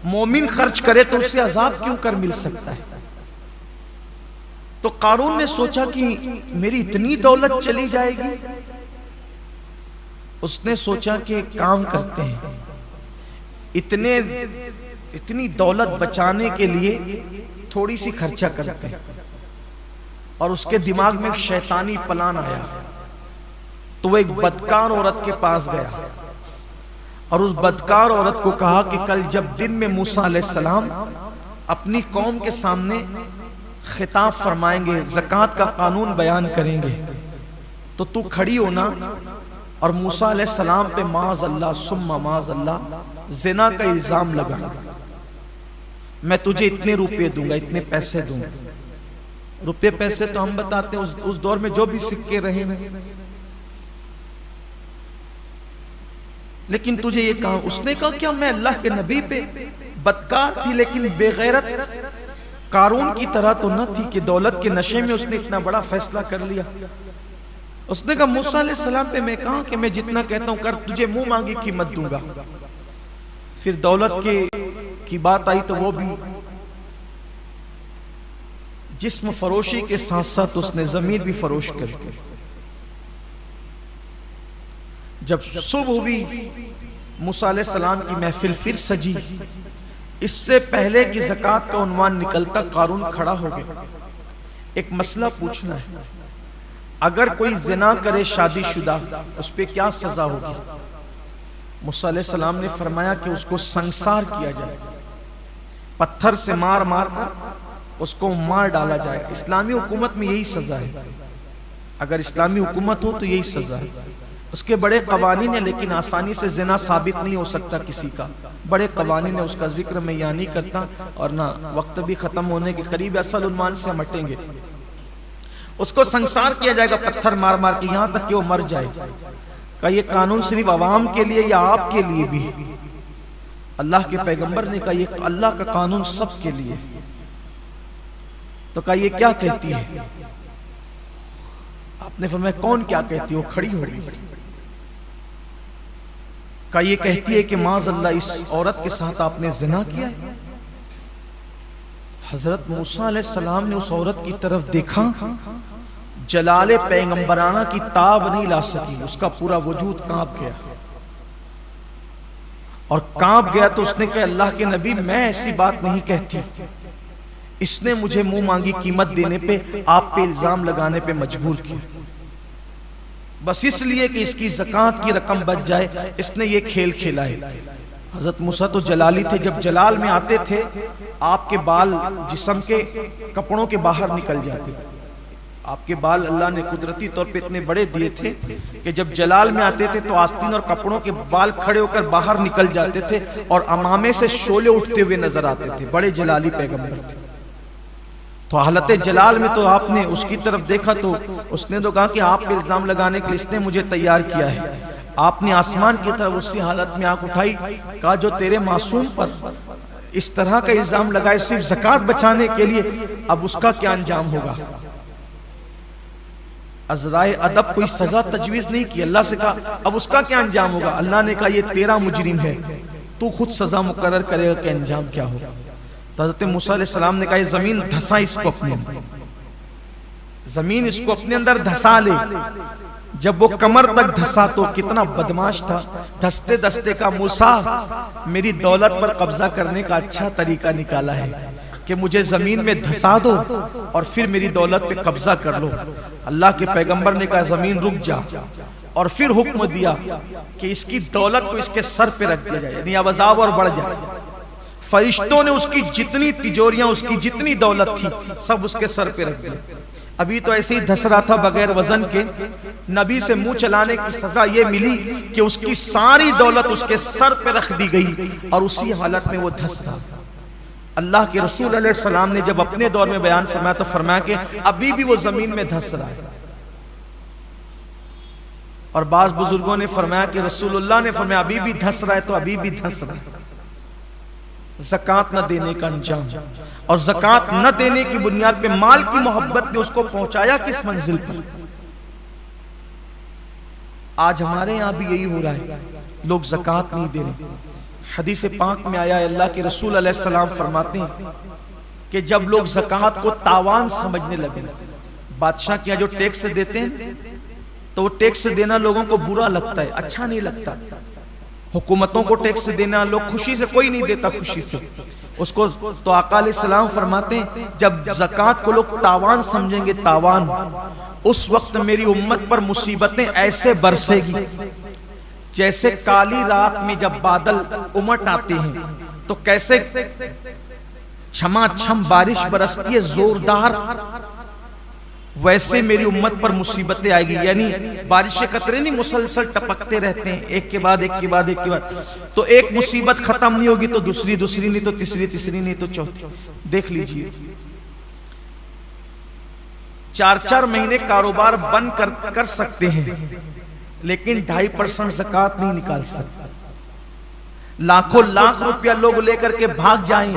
مومن خرچ کرے تو اس سے عذاب کیوں کر مل سکتا ہے؟ تو قارون نے سوچا کہ میری اتنی دولت چلی جائے گی. اس نے سوچا کہ کام کرتے ہیں، اتنی دولت بچانے کے لیے تھوڑی سی خرچہ کرتے ہیں. اور اس کے دماغ میں ایک شیطانی پلان آیا تو وہ ایک بدکار عورت کے پاس گیا اور اس بدکار عورت کو کہا کہ کل جب دن میں موسیٰ علیہ السلام اپنی قوم کے سامنے خطاب فرمائیں گے، زکوٰۃ کا قانون بیان کریں گے، تو تو کھڑی ہونا اور موسیٰ علیہ السلام پہ معاذ اللہ ثم معاذ اللہ زنا کا الزام لگانا. میں تجھے اتنے روپے دوں گا، اتنے پیسے دوں گا. روپے پیسے تو ہم بتاتے ہیں اس دور میں جو بھی سکے رہے ہیں، لیکن تجھے یہ کہا. اس نے کہا کیا میں اللہ کے نبی پہ بدکار تھی لیکن بے غیرت قارون کی طرح تو نہ تھی کہ دولت کے نشے میں اس نے اتنا بڑا فیصلہ کر لیا. اس نے کہا موسیٰ علیہ السلام پہ میں کہا کہ میں جتنا کہتا ہوں کر، تجھے منہ مانگی قیمت دوں گا. پھر دولت کی بات آئی تو وہ بھی جسم فروشی کے ساتھ ساتھ اس نے ضمیر بھی فروش کر دی. جب صبح ہوئی موسیٰ علیہ السلام کی محفل پھر سجی. اس سے پہلے کہ زکوٰۃ کا عنوان نکلتا قارون کھڑا ہو گیا. ایک مسئلہ پوچھنا ہے، اگر کوئی زنا کرے شادی شدہ اس پہ کیا سزا ہوگی؟ موسیٰ علیہ السلام نے فرمایا کہ اس کو سنگسار کیا جائے، پتھر سے مار مار کر اس کو مار ڈالا جائے. اسلامی حکومت میں یہی سزا ہے، اگر اسلامی حکومت ہو تو یہی سزا ہے. اس کے بڑے قوانین ہیں لیکن آسانی سے زنا ثابت نہیں ہو سکتا کسی کا، بڑے قوانین ہیں، اس کا ذکر میں یہاں نہیں کرتا اور نہ وقت بھی ختم ہونے کے قریب، اصل عنوان سے ہم ہٹیں گے. اس کو سنگسار کیا جائے گا پتھر مار مار کے یہاں تک کہ وہ مر جائے. کہ یہ قانون صرف عوام کے لیے یا آپ کے لیے بھی ہے؟ اللہ کے پیغمبر نے کہا یہ اللہ کا قانون سب کے لیے. تو کہا یہ کیا کہتی ہے؟ آپ نے فرمایا کون کیا کہتی ہے؟ وہ کھڑی ہو گئی. کہا یہ کہتی ہے کہ معاذ اللہ اس عورت کے ساتھ آپ نے زنا کیا ہے. حضرت موسیٰ علیہ السلام نے اس عورت کی طرف دیکھا، جلال پیغمبرانہ کی تاب نہیں لا سکی، اس کا پورا وجود کانپ گیا. اور کانپ گیا تو اس نے کہا اللہ کے نبی میں ایسی بات نہیں کہتی، اس نے مجھے منہ مانگی قیمت دینے پہ آپ پہ الزام لگانے پہ مجبور کیا، بس اس لیے کہ اس کی زکوٰۃ کی رقم بچ جائے اس نے یہ کھیل کھیلا ہے. حضرت موسیٰ تو جلالی تھے، جب جلال میں آتے تھے آپ کے بال جسم کے کپڑوں کے باہر نکل جاتے تھے. آپ کے بال اللہ نے قدرتی طور پہ اتنے بڑے دیے تھے کہ جب جلال میں آتے تھے تو آستین اور کپڑوں کے بال کھڑے ہو کر باہر نکل جاتے تھے اور امامے سے شعلے اٹھتے ہوئے نظر آتے تھے. بڑے جلالی پیغمبر تھے. تو حالت جلال میں تو آپ نے اس کی طرف دیکھا تو اس نے تو کہا کہ آپ پہ الزام لگانے کے لیے اس نے مجھے تیار کیا ہے. آپ نے آسمان کی طرف اسی حالت میں آنکھ اٹھائی، کہا جو تیرے معصوم پر اس طرح کا الزام لگائے صرف زکوٰۃ بچانے کے لیے، اب اس کا کیا انجام ہوگا؟ عذرائے ادب کوئی سزا تجویز نہیں کی، اللہ سے کہا اب اس کا کیا انجام ہوگا؟ اللہ نے کہا یہ تیرا مجرم ہے، تو خود سزا مقرر کرے گا کہ انجام کیا ہوگا۔ تو حضرت موسیٰ علیہ السلام نے کہا یہ زمین دھسا اس کو اپنے اندر، زمین اس کو اپنے اندر دھسا لے۔ جب وہ کمر تک دھسا تو کتنا بدماش تھا، دھستے دھستے کا موسیٰ میری دولت پر قبضہ کرنے کا اچھا طریقہ نکالا ہے کہ مجھے زمین میں دھسا دو اور پھر میری دولت پہ قبضہ کر لو۔ اللہ کے پیغمبر نے کہا زمین رک جا، اور پھر حکم دیا کہ اس کی دولت کو اس کے سر پہ رکھ دیا جائے، یعنی اب عذاب اور بڑھ جائے۔ فرشتوں نے اس کی جتنی تجوریاں، اس کی جتنی دولت تھی سب اس کے سر پہ رکھ دیا۔ ابھی تو ایسے ہی دھس رہا تھا بغیر وزن کے، نبی سے منہ چلانے کی سزا یہ ملی کہ اس کی ساری دولت اس کے سر پہ رکھ دی گئی اور اسی حالت میں وہ دھس رہا۔ اللہ کے رسول علیہ السلام نے جب اپنے دور میں بیان فرمایا تو فرمایا کہ ابھی بھی وہ زمین میں دھس رہا ہے۔ اور بعض بزرگوں نے فرمایا کہ رسول اللہ نے فرمایا ابھی بھی دھس رہا ہے تو ابھی بھی دھس رہا ہے۔ زکوٰۃ نہ دینے کا انجام، اور زکوٰۃ نہ دینے کی بنیاد پہ مال کی محبت نے اس کو پہنچایا کس منزل پر۔ آج ہمارے یہاں بھی یہی ہو رہا ہے، لوگ زکوٰۃ نہیں دے رہے۔ حدیث پاک میں آیا ہے، اللہ کے رسول علیہ السلام فرماتے ہیں کہ جب لوگ زکوٰۃ کو تاوان سمجھنے لگے، بادشاہ کیا جو ٹیکس دیتے ہیں تو وہ ٹیکس دینا لوگوں کو برا لگتا ہے، اچھا نہیں لگتا۔ حکومتوں کو ٹیکس دینا لوگ خوشی سے، کوئی نہیں دیتا خوشی سے اس کو، تو آقا علیہ السلام فرماتے ہیں جب زکوٰۃ کو لوگ تاوان سمجھیں گے، تاوان، اس وقت میری امت پر مصیبتیں ایسے برسے گی جیسے کالی رات میں جب بادل امٹ آتے ہیں تو کیسے چھما چھم بارش برستی ہے زوردار، ویسے میری امت پر مصیبتیں آئے گی۔ یعنی بارش کے قطرے نہیں مسلسل ٹپکتے رہتے ہیں، ایک کے بعد ایک کے بعد ایک کے بعد، تو ایک مصیبت ختم نہیں ہوگی تو دوسری، دوسری نہیں تو تیسری، تیسری نہیں تو چوتھی۔ دیکھ لیجئے 4 مہینے کاروبار بند کر سکتے ہیں لیکن 2.5% زکوٰۃ نہیں نکال سکتے۔ لاکھوں لاکھ روپیہ لوگ لے کر کے بھاگ جائیں،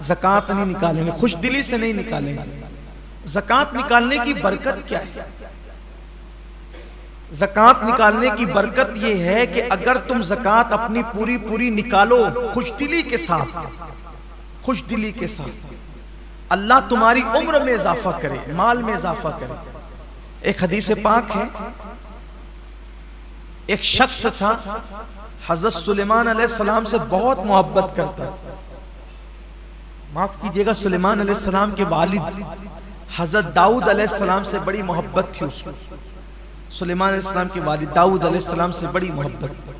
زکوٰۃ نہیں نکالیں گے، خوش دلی سے نہیں نکالیں گے۔ زکوٰۃ نکالنے کی برکت کیا ہے؟ زکوٰۃ نکالنے کی برکت یہ ہے کہ اگر تم زکوٰۃ اپنی پوری نکالو خوش دلی کے ساتھ، خوش دلی کے ساتھ، اللہ تمہاری عمر میں اضافہ کرے، مال میں اضافہ کرے۔ ایک حدیث پاک ہے، ایک شخص تھا حضرت سلیمان علیہ السلام سے بہت محبت کرتا تھا، معاف کیجئے گا سلیمان علیہ السلام کے والد حضرت داؤد علیہ السلام سے بڑی محبت تھی اس کو، سلیمان علیہ السلام کے والد داؤد علیہ السلام سے بڑی محبت۔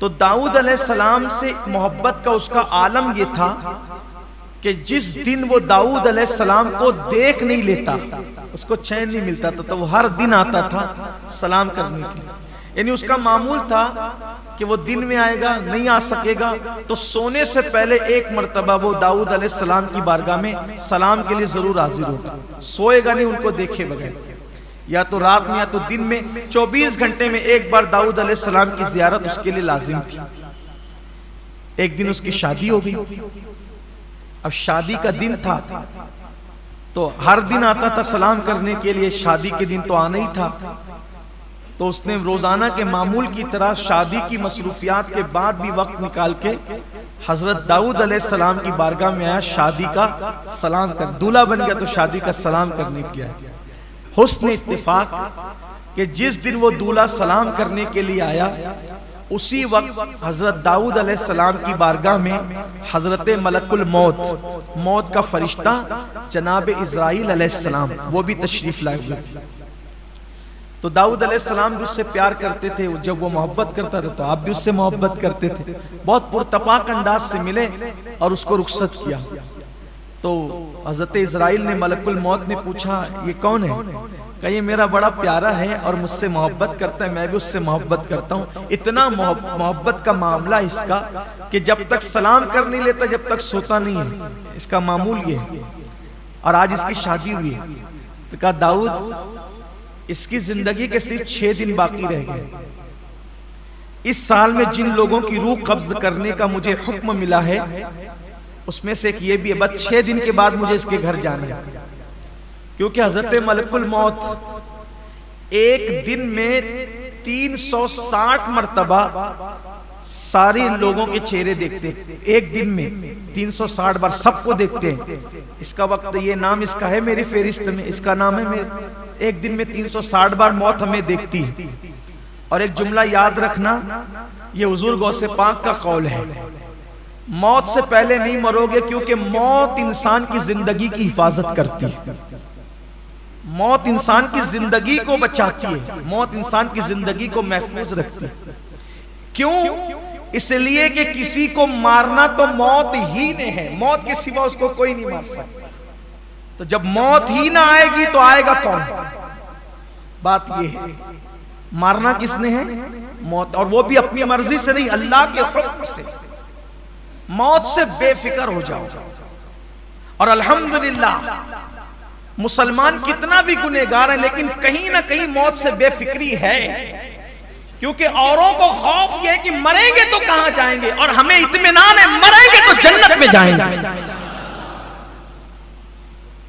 تو داؤد علیہ السلام سے محبت کا اس کا عالم یہ تھا کہ جس دن وہ داؤد علیہ السلام کو دیکھ نہیں لیتا اس کو چین نہیں ملتا تھا، تو وہ ہر دن آتا تھا سلام کرنے کے لیے۔ یعنی اس کا معمول تھا کہ وہ دن میں آئے گا، نہیں آ سکے گا تو سونے سے پہلے ایک مرتبہ وہ داؤد علیہ السلام کی بارگاہ میں سلام کے لیے ضرور حاضر ہوگا، سوئے گا نہیں ان کو دیکھے بغیر، یا تو رات میں یا تو دن میں 24 گھنٹے میں ایک بار داؤد علیہ السلام کی زیارت اس کے لیے لازم تھی۔ ایک دن اس کی شادی ہو گئی، اب شادی کا دن تھا تو ہر دن آتا تھا سلام کرنے کے لیے، شادی کے دن تو آنا ہی تھا، تو اس نے روزانہ کے معمول کی طرح شادی کی مصروفیات کے بعد بھی وقت نکال کے حضرت داؤد علیہ السلام کی بارگاہ میں آیا، شادی کا سلام کر، دولہا بن گیا تو شادی کا سلام کرنے کیا ہے۔ حسن اتفاق کہ جس دن وہ دولہا سلام کرنے کے لیے آیا اسی وقت حضرت داؤد علیہ السلام کی بارگاہ میں حضرت ملک الموت، موت کا فرشتہ جناب اسرائیل علیہ السلام وہ بھی تشریف لائے ہوئے تھے۔ تو داؤد علیہ السلام بھی اس سے پیار کرتے تھے، جب وہ محبت کرتا تھا تو آپ بھی اس سے محبت کرتے تھے، بہت پرتپاک انداز سے ملے اور اس کو رخصت کیا۔ تو حضرت اسرائیل نے ملک الموت نے پوچھا یہ کون ہے؟ کہ یہ میرا بڑا پیارا ہے اور مجھ سے محبت کرتا ہے، میں بھی اس سے محبت کرتا ہوں۔ اتنا محبت کا معاملہ اس کا کہ جب تک سلام کر نہیں لیتا جب تک سوتا نہیں ہے، اس کا معمول یہ ہے۔ اور آج اس کی شادی ہوئی ہے، تو کہا داؤد اس کی زندگی کے صرف 6 دن باقی رہ گئے، اس سال میں جن لوگوں کی روح قبض کرنے کا مجھے حکم ملا ہے اس میں سے ایک یہ بھی ہے، بس 6 دن کے بعد مجھے اس کے گھر جانا ہے، کیونکہ حضرت ملک الموت ایک دن میں 360 مرتبہ سارے لوگوں کے چہرے دیکھتے ہیں، ایک دن میں 360 بار سب کو دیکھتے ہیں. اس کا وقت یہ نام اس کا ہے میری فہرست میں، اس کا نام ہے ایک دن میں 360 بار موت ہمیں دیکھتی ہے. اور ایک جملہ یاد رکھنا، یہ حضور غوث پاک کا قول ہے، موت سے پہلے نہیں مرو گے، کیونکہ موت انسان کی زندگی کی حفاظت کرتی ہے، موت انسان کی زندگی کو بچاتی ہے، موت انسان کی زندگی کو محفوظ رکھتی ہے. کیوں؟ اس لیے کہ کسی کو مارنا تو موت ہی نے ہے، موت کے سوا اس کو کوئی نہیں مار سکتا. تو جب موت ہی نہ آئے گی تو آئے گا کون؟ بات یہ ہے، مارنا کس نے ہے؟ موت، اور وہ بھی اپنی مرضی سے نہیں، اللہ کے حکم سے. موت سے بے فکر ہو جاؤ. اور الحمدللہ مسلمان کتنا بھی گنہگار ہے لیکن کہیں نہ کہیں موت سے بے فکری ہے، کیونکہ اوروں کو خوف یہ ہے کہ مریں گے تو کہاں جائیں گے، اور ہمیں اطمینان ہے مریں گے تو جنت میں جائیں گے.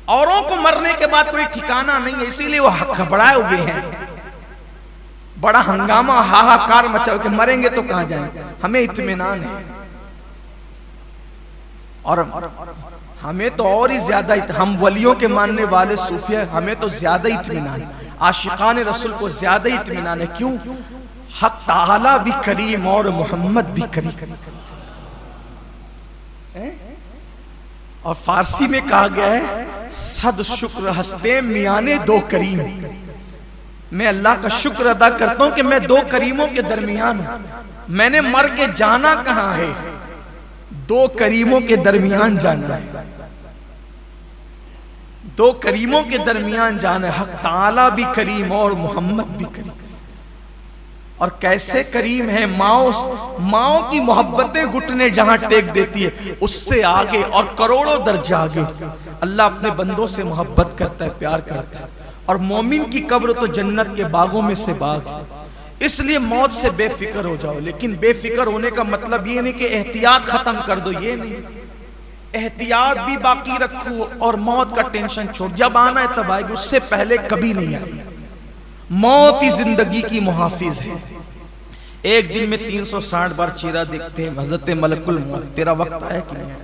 اوروں کو مرنے کے بعد کوئی ٹھکانہ نہیں ہے، اسی لیے وہ گھبرائے ہوئے ہیں، بڑا ہنگامہ ہاہاکار مچا کہ مریں گے تو کہاں جائیں گے. ہمیں اطمینان ہے، اور ہمیں تو اور ہی زیادہ، ہم ولیوں کے ماننے والے صوفیہ ہمیں تو زیادہ اطمینان، عاشقان رسول کو زیادہ اطمینان ہے. کیوں؟ حق تعالی بھی کریم اور محمد بھی کریم. اور فارسی میں کہا گیا ہے صد شکر ہستے میانے دو کریم. میں اللہ کا شکر ادا کرتا ہوں کہ میں دو کریموں کے درمیان ہوں. میں نے مر کے جانا کہاں ہے؟ دو کریموں کے درمیان جانا ہے، دو کریموں کے درمیان جانا ہے. حق تعالی بھی کریم اور محمد بھی کریم. اور کیسے کریم ہے، ماؤں کی محبتیں گھٹنے جہاں ٹیک دیتی ہے اس سے آگے اور کروڑوں درجہ آگے اللہ اپنے بندوں سے محبت کرتا ہے، پیار کرتا ہے. اور مومن کی قبر تو جنت کے باغوں میں سے باغ ہے. اس لیے موت سے بے فکر ہو جاؤ. لیکن بے فکر ہونے کا مطلب یہ نہیں کہ احتیاط ختم کر دو، یہ نہیں، احتیاط بھی باقی رکھو اور موت کا ٹینشن چھوڑ. جب آنا ہے تب آئے گی، اس سے پہلے کبھی نہیں آئے گی. موت ہی زندگی کی محافظ ہے. ایک دن میں 360 بار چہرہ دیکھتے ہیں. حضرت ملک الموت تیرا وقت آیا کہ نہیں؟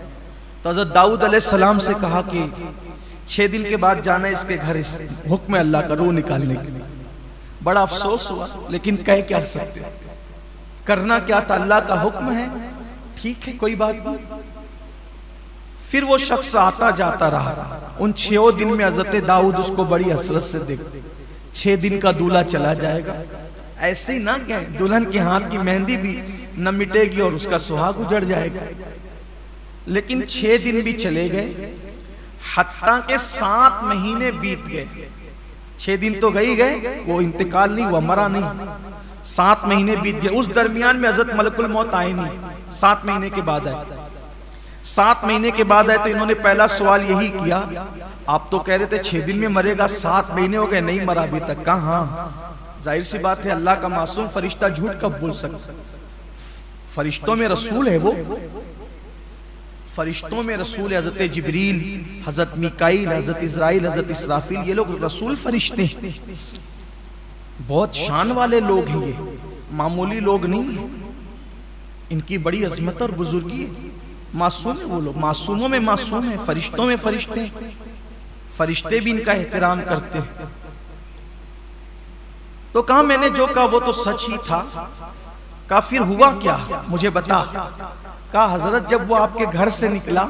تو حضرت داؤد علیہ السلام سے کہا کہ 6 دن کے بعد جانا ہے اس کے گھر، اس حکم ہے اللہ کا روح نکالنے کے لیے. بڑا افسوس ہوا، لیکن کہہ کیا سکتے، کرنا کیا تھا، اللہ کا حکم ہے، ٹھیک ہے کوئی بات نہیں. پھر وہ شخص آتا جاتا رہا. ان 6 دن میں حضرت داؤد اس کو بڑی حسرت سے دیکھتے. 6 دن کا دولہا چلا جائے گا، ایسے ہی نہ کہ دلہن کے ہاتھ کی مہندی بھی نہ مٹے گی اور اس کا سہاگ اجڑ جائے گا. لیکن 6 دن بھی چلے گئے، حتیٰ کہ 7 مہینے بیت گئے. 6 دن تو گئے، وہ انتقال نہیں ہوا، مرا نہیں. 7 مہینے بیت گئے. اس درمیان میں حضرت ملک الموت آئے نہیں، 7 مہینے کے بعد آئے. 7 مہینے کے بعد آئے تو انہوں نے پہلا سوال یہی کیا، آپ تو کہہ رہے تھے 6 دن میں مرے گا، 7 مہینے ہو گئے نہیں مرا ابھی تک. کہاں؟ ظاہر سی بات ہے اللہ کا معصوم فرشتہ جھوٹ کب بول سکتا؟ فرشتوں میں رسول ہے، وہ فرشتوں میں رسول ہے. حضرت جبریل، حضرت میکائیل، حضرت اسرائیل، حضرت اسرافیل، یہ لوگ رسول فرشتے ہیں، بہت شان والے لوگ ہیں، یہ معمولی لوگ نہیں ہیں. ان کی بڑی عظمت اور بزرگی ہے. معصوم ہیں وہ لوگ، معصوموں میں معصوم ہیں، فرشتوں میں فرشتے ہیں. فرشتے بھی ان کا احترام کرتے ہیں. تو کہا میں نے جو کہا وہ تو سچ ہی تھا. کہا پھر ہوا کیا مجھے بتا. کہا حضرت جب وہ آپ کے گھر سے نکلا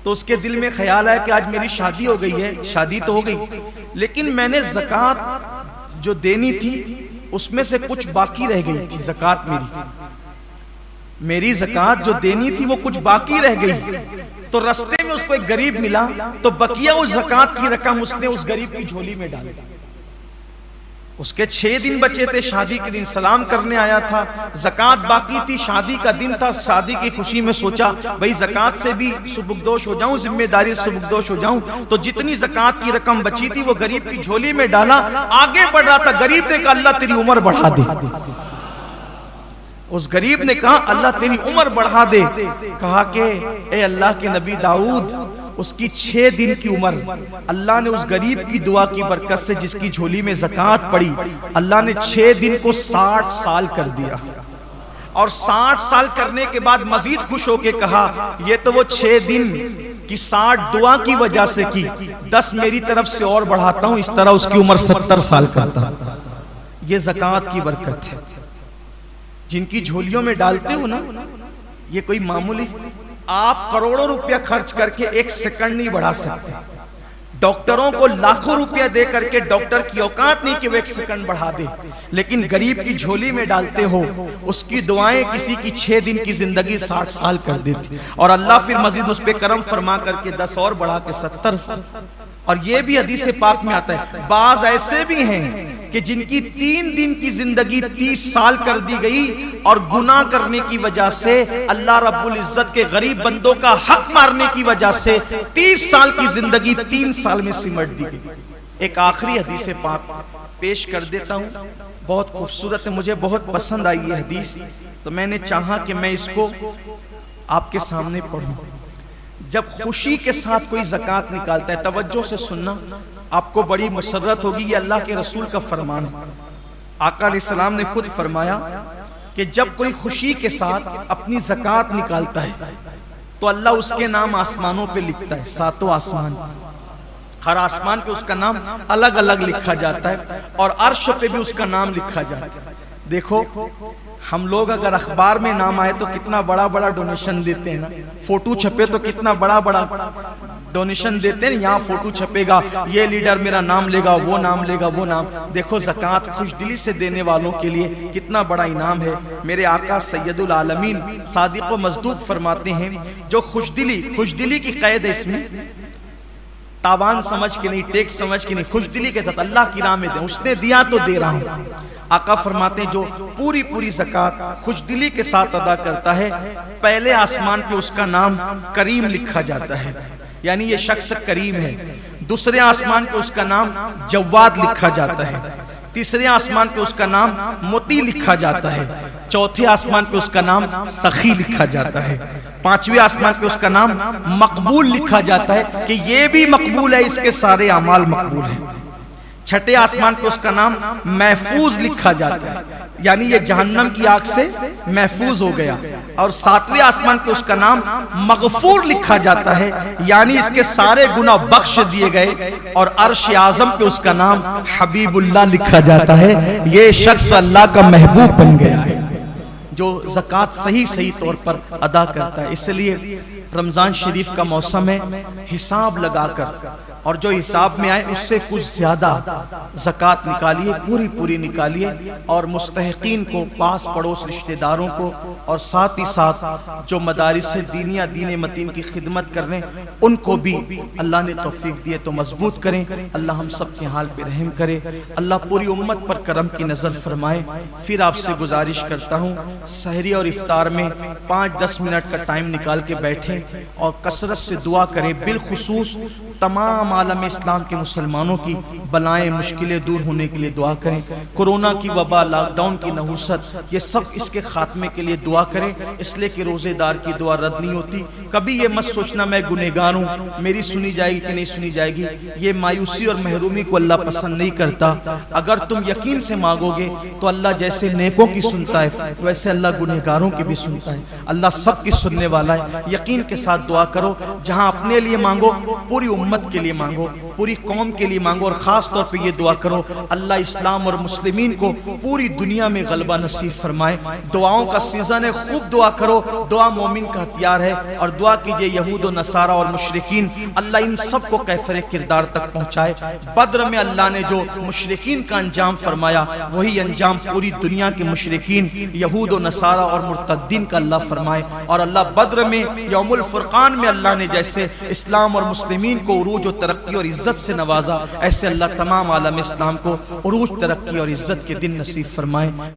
تو اس کے دل میں خیال آیا کہ آج میری شادی ہو گئی ہے. شادی تو ہو گئی لیکن میں نے زکوٰۃ جو دینی تھی اس میں سے کچھ باقی رہ گئی تھی. زکوٰۃ میری زکوٰۃ جو دینی تھی وہ کچھ باقی رہ گئی. تو رستے میں اس کو ایک غریب ملا تو بقیہ اس زکوٰۃ کی رقم اس نے اس غریب کی جھولی میں ڈالی. اس کے 6 دن بچے تھے شادی کے دن، سلام کرنے آیا تھا، زکوٰۃ باقی تھی، شادی کا دن تھا. شادی کی خوشی میں سوچا بھئی زکوٰۃ سے بھی سبکدوش ہو جاؤں، ذمہ داری سے سبکدوش ہو جاؤں. تو جتنی زکوٰۃ کی رقم بچی تھی وہ غریب کی جھولی میں ڈالا. آگے بڑھ رہا تھا، غریب نے کہا اللہ تیری عمر بڑھا دے. اس غریب نے کہا اللہ تیری عمر بڑھا دے. کہا کہ اے اللہ کے نبی داؤد اس کی 6 دن کی عمر اللہ نے اس غریب کی دعا کی برکت سے جس کی جھولی میں زکوٰۃ پڑی، اللہ نے 6 دن کو 60 سال کر دیا، اور 60 سال کرنے کے بعد مزید خوش ہو کے کہا یہ تو وہ 6 دن کی 60 دعا کی وجہ سے کی، 10 میری طرف سے اور بڑھاتا ہوں، اس طرح اس کی عمر 70 سال کرتا ہوں۔ یہ زکوٰۃ کی برکت ہے۔ جن کی جھولیوں میں ڈالتے ہو نا، یہ کوئی معمولی، آپ کروڑوں روپیہ خرچ کر کے 1 سیکنڈ نہیں بڑھا سکتے، ڈاکٹروں کو لاکھوں روپیہ دے کر کے ڈاکٹر کی اوقات نہیں کہ وہ 1 سیکنڈ بڑھا دے، لیکن غریب کی جھولی میں ڈالتے ہو، اس کی دعائیں کسی کی 6 دن کی زندگی 60 سال کر دیتی، اور اللہ پھر مزید اس پہ کرم فرما کر کے 10 اور بڑھا کے 70 سال۔ اور یہ بھی حدیث پاک میں آتا ہے، بعض ایسے بھی ہیں کہ جن کی 3 دن کی زندگی 30 سال کر دی گئی، اور گناہ کرنے کی وجہ سے اللہ رب العزت کے غریب بندوں کا حق مارنے کی وجہ سے 30 سال کی زندگی 3 سال میں سمٹ دی گئی۔ ایک آخری حدیث پاک پیش کر دیتا ہوں، بہت خوبصورت ہے، مجھے بہت پسند آئی یہ حدیث، تو میں نے چاہا کہ میں اس کو آپ کے سامنے پڑھوں۔ جب خوشی کے ساتھ کوئی زکوٰۃ نکالتا ہے، توجہ سے سننا، آپ کو بڑی مسرت ہوگی، یہ اللہ کے رسول کا فرمان ہے۔ آقا علیہ السلام نے خود فرمایا کہ جب کوئی خوشی کے ساتھ اپنی زکوٰۃ نکالتا ہے تو اللہ اس کے نام آسمانوں پہ لکھتا ہے، 7 آسمان، ہر آسمان پہ اس کا نام الگ الگ لکھا جاتا ہے، اور عرش پہ بھی اس کا نام لکھا جاتا ہے۔ دیکھو ہم لوگ اگر اخبار میں نام آئے تو کتنا بڑا بڑا ڈونیشن دیتے ہیں نا، فوٹو چھپے تو کتنا بڑا بڑا ڈونیشن دیتے ہیں، یہاں فوٹو چھپے گا، یہ لیڈر میرا نام لے گا، وہ نام لے گا، وہ نام۔ دیکھو زکوٰۃ خوش دلی سے دینے والوں کے لیے کتنا بڑا انعام ہے۔ میرے آقا سید العالمین صادق و مصدوق فرماتے ہیں، جو خوش دلی کی قید ہے، اس میں تاوان سمجھ کے نہیں، ٹیکس سمجھ کے نہیں، خوش دلی کے ساتھ اللہ کی راہ میں دیں، اس نے دیا تو دے رہا ہوں۔ آقا فرماتے ہیں جو پوری زکوٰۃ خوش دلی کے ساتھ ادا کرتا ہے، پہلے آسمان پہ اس کا نام کریم لکھا جاتا ہے، یعنی یہ شخص کریم ہے۔ دوسرے آسمان پہ اس کا نام جواد لکھا جاتا ہے، تیسرے آسمان پہ اس کا نام مطیع لکھا جاتا ہے، چوتھے آسمان پہ اس کا نام سخی لکھا جاتا ہے، 5ویں آسمان پہ اس کا نام مقبول لکھا جاتا ہے کہ یہ بھی مقبول ہے، اس کے سارے اعمال مقبول ہیں۔ 6 آسمان پہ اس کا نام محفوظ لکھا جاتا ہے، یعنی یہ جہنم کی آگ سے محفوظ ہو گیا، اور 7ویں آسمان پہ اس کا نام مغفور لکھا جاتا ہے، یعنی اس کے سارے گناہ بخش دیے گئے، اور عرش اعظم پہ اس کا نام حبیب اللہ لکھا جاتا ہے، یہ شخص اللہ کا محبوب بن گیا ہے جو زکوٰۃ صحیح طور پر ادا کرتا ہے۔ اس لیے رمضان شریف کا موسم ہے، حساب لگا کر، اور جو حساب میں آئے اس سے کچھ زیادہ زکوٰۃ نکالیے، پوری نکالیے، اور مستحقین کو، پاس پڑوس رشتہ داروں کو، اور ساتھ ہی ساتھ جو مدارس دینیہ دین متین کی خدمت کر رہے ہیں ان کو بھی اللہ نے توفیق دیے تو مضبوط کریں۔ اللہ ہم سب کے حال پہ رحم کرے، اللہ پوری امت پر کرم کی نظر فرمائے۔ پھر آپ سے گزارش کرتا ہوں، سحری اور افطار میں 5-10 منٹ کا ٹائم نکال کے بیٹھیں اور کثرت سے دعا کریں، بالخصوص تمام عالم اسلام کے مسلمانوں کی بلائیں مشکلیں دور ہونے کے لیے دعا کریں۔ کورونا کی وبا، لاک ڈاؤن کی نحوست، یہ سب اس کے خاتمے کے لیے دعا کریں، اس لیے کہ روزے دار کی دعا رد نہیں ہوتی۔ کبھی یہ مت سوچنا میں گنہگار ہوں، میری سنی جائے گی کہ نہیں سنی جائے گی، یہ مایوسی اور محرومی کو اللہ پسند نہیں کرتا۔ اگر تم یقین سے مانگو گے تو اللہ جیسے نیکوں کی سنتا ہے ویسے اللہ گنہگاروں کی بھی سنتا ہے، اللہ سب کی سننے والا ہے۔ یقین کے ساتھ دعا کرو، جہاں اپنے لیے مانگو پوری امت کے لیے مانگو، پوری قوم کے لیے مانگو، اور خاص طور پہ یہ دعا کرو اللہ اسلام اور مسلمین کو پوری دنیا میں غلبہ نصیب فرمائے۔ دعاؤں کا سیزن ہے، خوب دعا کرو، دعا مومن کا ہتھیار ہے، اور دعا کیجئے یہود و نصارہ اور مشرکین اللہ ان سب کو کیفر کردار تک پہنچائے۔ بدر میں اللہ نے جو مشرکین کا انجام فرمایا وہی انجام پوری دنیا کے مشرکین، یہود و نصارہ اور مرتدین کا اللہ فرمائے، اور اللہ بدر میں یوم الفرقان میں اللہ نے جیسے اسلام اور مسلمین کو عروج و ترقی اور عزت سے نوازا، ایسے اللہ تمام عالم اسلام کو عروج، ترقی اور عزت کے دن نصیب فرمائے۔